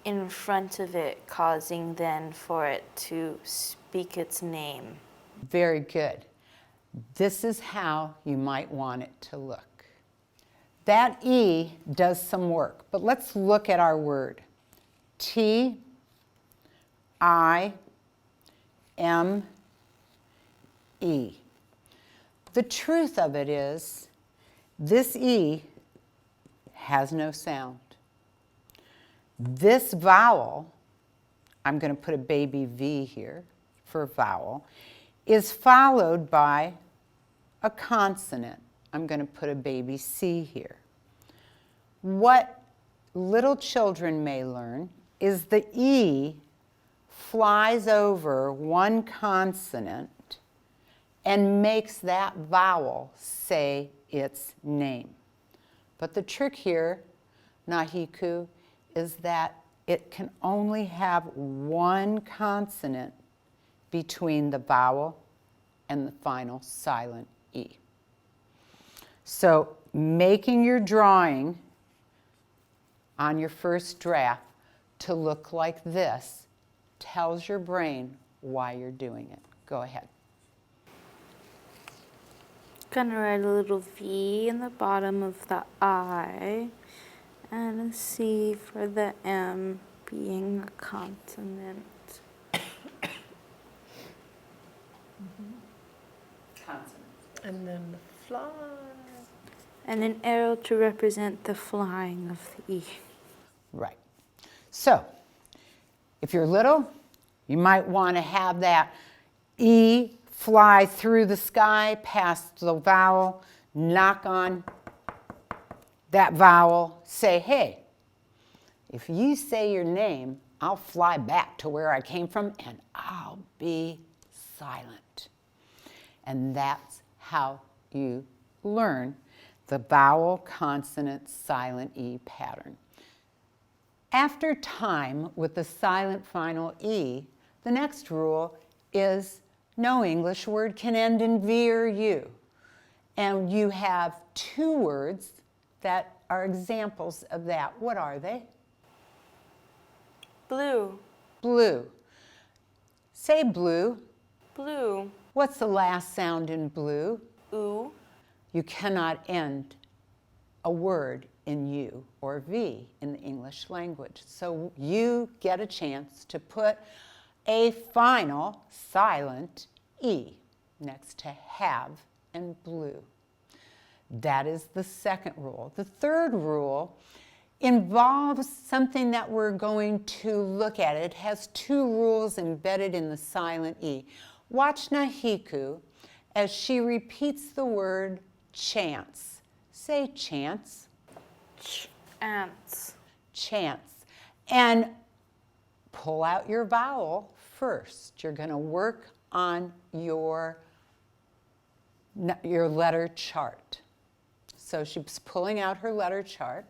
in front of it, causing then for it to speak its name. Very good. This is how you might want it to look. That E does some work, but let's look at our word. T-I-M-E. The truth of it is, this E has no sound. This vowel, I'm going to put a baby V here for vowel, is followed by a consonant. I'm going to put a baby C here. What little children may learn is the E flies over one consonant and makes that vowel say its name. But the trick here, Nahiku, is that it can only have one consonant between the vowel and the final silent E. So making your drawing on your first draft to look like this tells your brain why you're doing it. Go ahead. Gonna write a little V in the bottom of the I and a C for the M being a consonant. Consonants. And then the fly. And an arrow to represent the flying of the E. Right. So, if you're little, you might want to have that E fly through the sky past the vowel, knock on that vowel, say, hey, if you say your name, I'll fly back to where I came from and I'll be silent. And that's how you learn the vowel, consonant, silent E pattern. After time with the silent final E, the next rule is no English word can end in V or U. And you have two words that are examples of that. What are they? Blue. Blue. Say blue. Blue. What's the last sound in blue? Oo. You cannot end a word in U or V in the English language. So you get a chance to put a final silent E next to have and blue. That is the second rule. The third rule involves something that we're going to look at. It has two rules embedded in the silent E. Watch Nahiku as she repeats the word chance. Say chance. Ants. Chance. And pull out your vowel first. You're going to work on your letter chart. So she's pulling out her letter chart.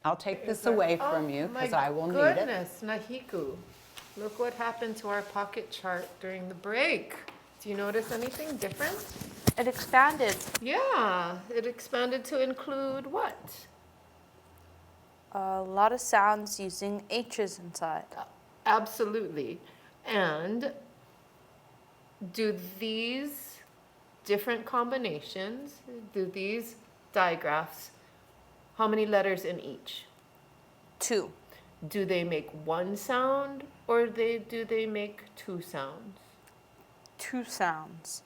I'll take this away from you because I will need it. My goodness, Nahiku. Look what happened to our pocket chart during the break. Do you notice anything different? It expanded. Yeah, it expanded to include what? A lot of sounds using H's inside. Absolutely. And do these different combinations, do these digraphs, how many letters in each? 2. Do they make one sound or do they make two sounds? 2 sounds.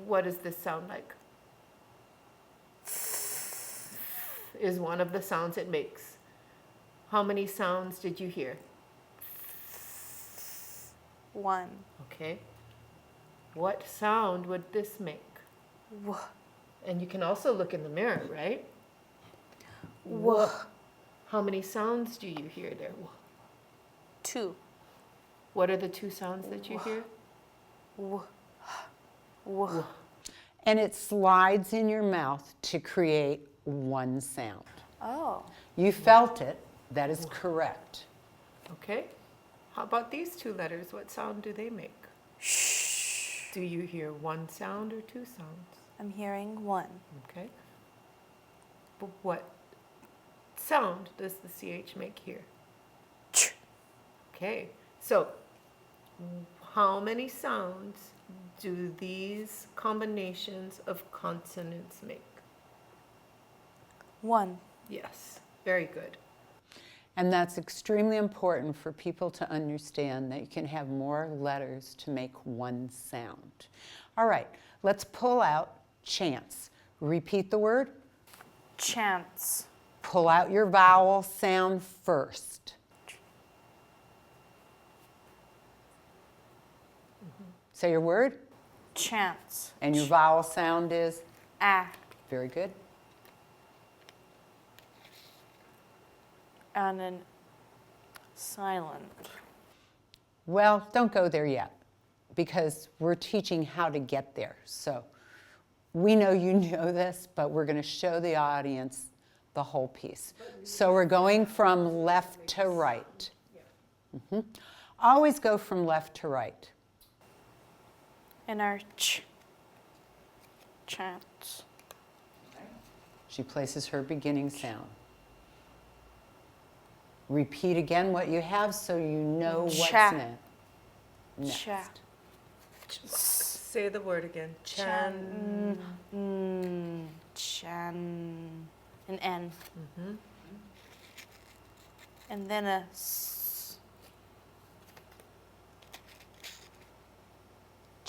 What does this sound like? Is one of the sounds it makes. How many sounds did you hear? 1. Okay. What sound would this make? W. And you can also look in the mirror, right? W. How many sounds do you hear there? 2. What are the two sounds that you hear? W. W. And it slides in your mouth to create one sound. Oh. You felt it. That is correct. Okay. How about these two letters? What sound do they make? Shh. Do you hear one sound or two sounds? I'm hearing 1. Okay. But what sound does the CH make here? Ch. Okay. So, how many sounds do these combinations of consonants make? 1. Yes. Very good. And that's extremely important for people to understand that you can have more letters to make one sound. All right, let's pull out chance. Repeat the word. Chance. Pull out your vowel sound first. Say your word. Chance. And your vowel sound is? Act. Very good. And then silent. Well, don't go there yet because we're teaching how to get there. So we know you know this, but we're going to show the audience the whole piece. So we're going from left to right. Always go from left to right. And our chance. She places her beginning sound. Repeat again what you have so you know what's next. Cha. Say the word again. Chan. Chan. An N. And then a S.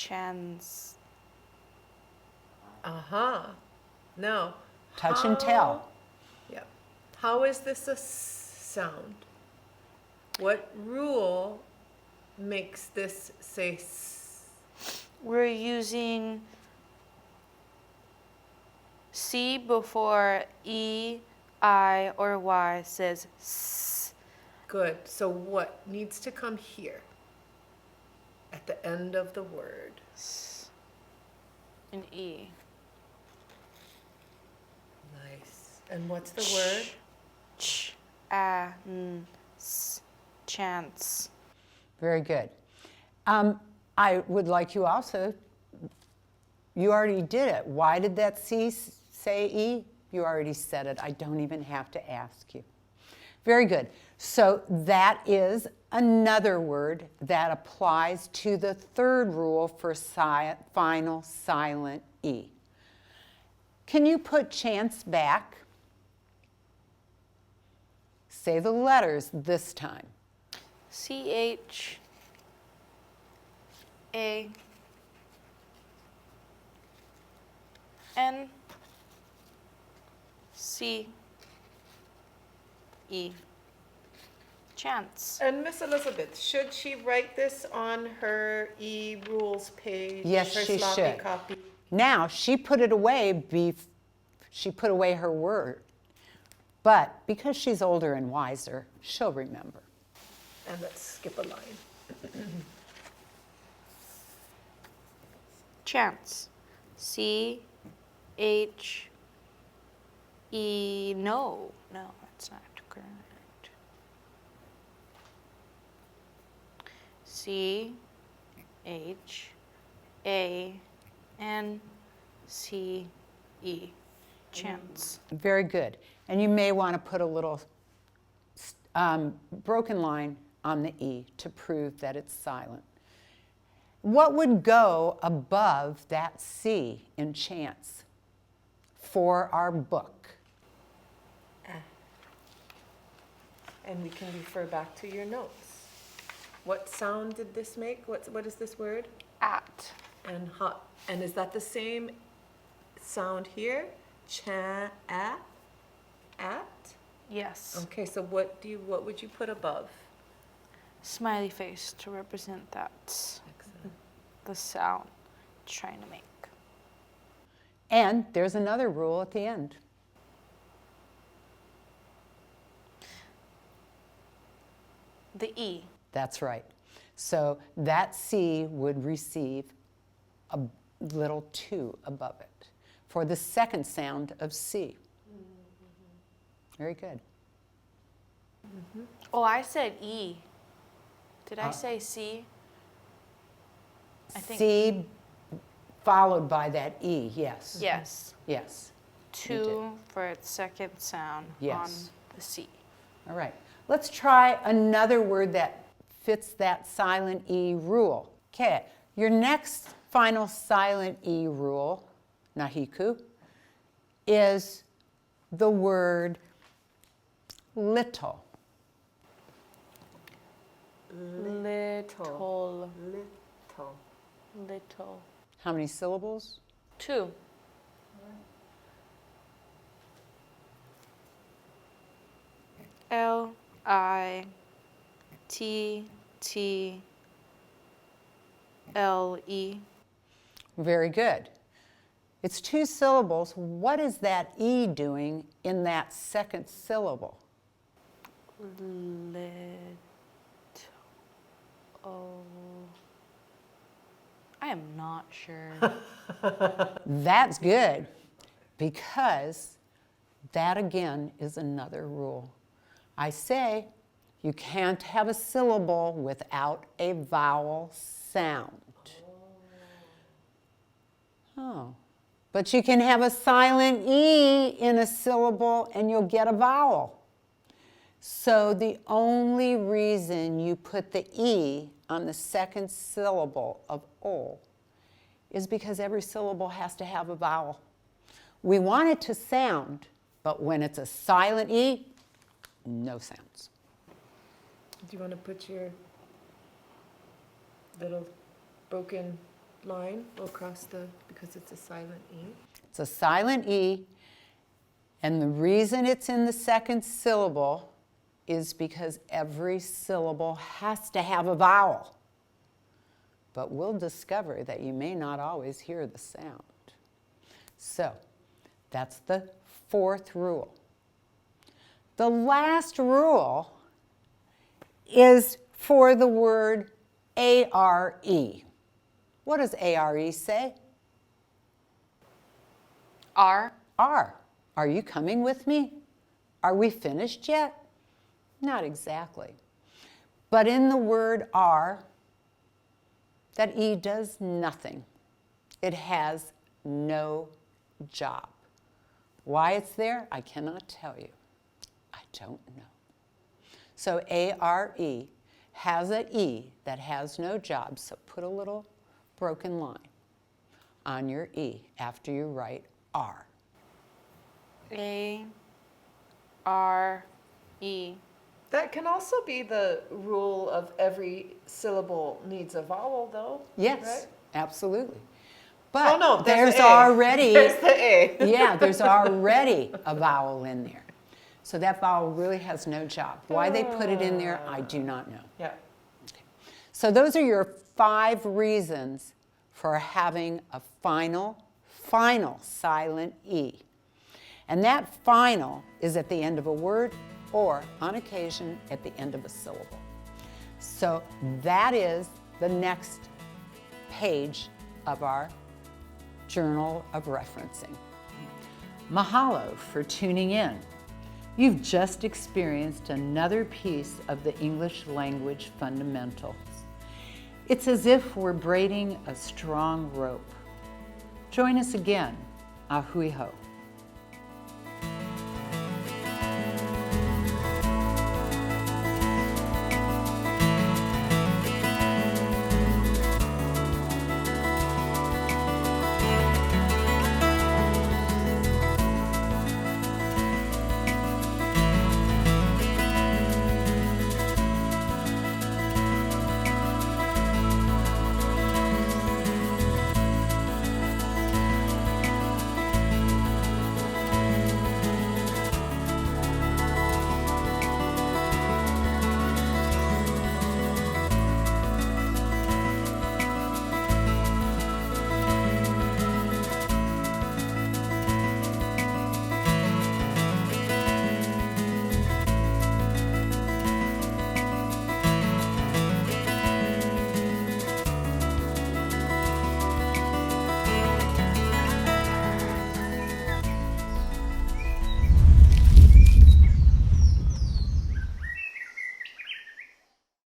chance. Aha. Now, Touch and tell. Yeah. How is this a sound? What rule makes this say s? We're using C before E, I, or Y says S. Good. So what needs to come here at the end of the word? S. An E. Nice. And what's the word? Ch. S. Chance. Very good. I would like you also, you already did it. Why did that C say E? You already said it. I don't even have to ask you. Very good. So that is another word that applies to the third rule for final silent E. Can you put chance back? Say the letters this time. C-H. A. N. C. E. Chance. And Miss Elizabeth, should she write this on her e-rules page? Yes, her she sloppy should. copy? Now, she put it away, she put away her word. But because she's older and wiser, she'll remember. And let's skip a line. Chance. C. H. E. No, that's not correct. C. H. A. N. C. E. Chance. Very good. And you may want to put a little broken line on the E to prove that it's silent. What would go above that C in chance for our book? And we can refer back to your notes. What sound did this make? What is this word? At. And is that the same sound here? Cha, at? Yes. Okay, so what would you put above? Smiley face to represent that. The sound trying to make. And there's another rule at the end. The E. That's right. So that C would receive a little 2 above it for the second sound of C. Very good. Oh, I said E. Did I say C? I think C followed by that E, yes. yes. Yes. 2 for its second sound Yes. on the C. All right. Let's try another word that fits that silent E rule. Okay. Your next final silent E rule, Nahiku, is the word little. Little. How many syllables? 2. L I T T L E. Very good. It's 2 syllables. What is that E doing in that second syllable? I am not sure. That's good, because that again is another rule. I say you can't have a syllable without a vowel sound. Oh. But you can have a silent E in a syllable and you'll get a vowel. So the only reason you put the E on the second syllable of O is because every syllable has to have a vowel. We want it to sound, but when it's a silent E, no sounds. Do you want to put your little broken line across because it's a silent E? It's a silent E, and the reason it's in the second syllable is because every syllable has to have a vowel. But we'll discover that you may not always hear the sound. So, that's the fourth rule. The last rule is for the word A-R-E. What does A-R-E say? R. R. Are you coming with me? Are we finished yet? Not exactly. But in the word R, that E does nothing. It has no job. Why it's there, I cannot tell you. I don't know. So A-R-E has an E that has no job, so put a little broken line on your E after you write R. A-R-E. That can also be the rule of every syllable needs a vowel, though. Yes, right? absolutely. But Oh, no, there's the A. already There's the A. yeah, there's already a vowel in there. So that vowel really has no job. Why they put it in there, I do not know. Yeah. Okay. So those are your 5 reasons for having a final silent E. And that final is at the end of a word or, on occasion, at the end of a syllable. So that is the next page of our Journal of Referencing. Mahalo for tuning in. You've just experienced another piece of the English language fundamentals. It's as if we're braiding a strong rope. Join us again. Ahui ho.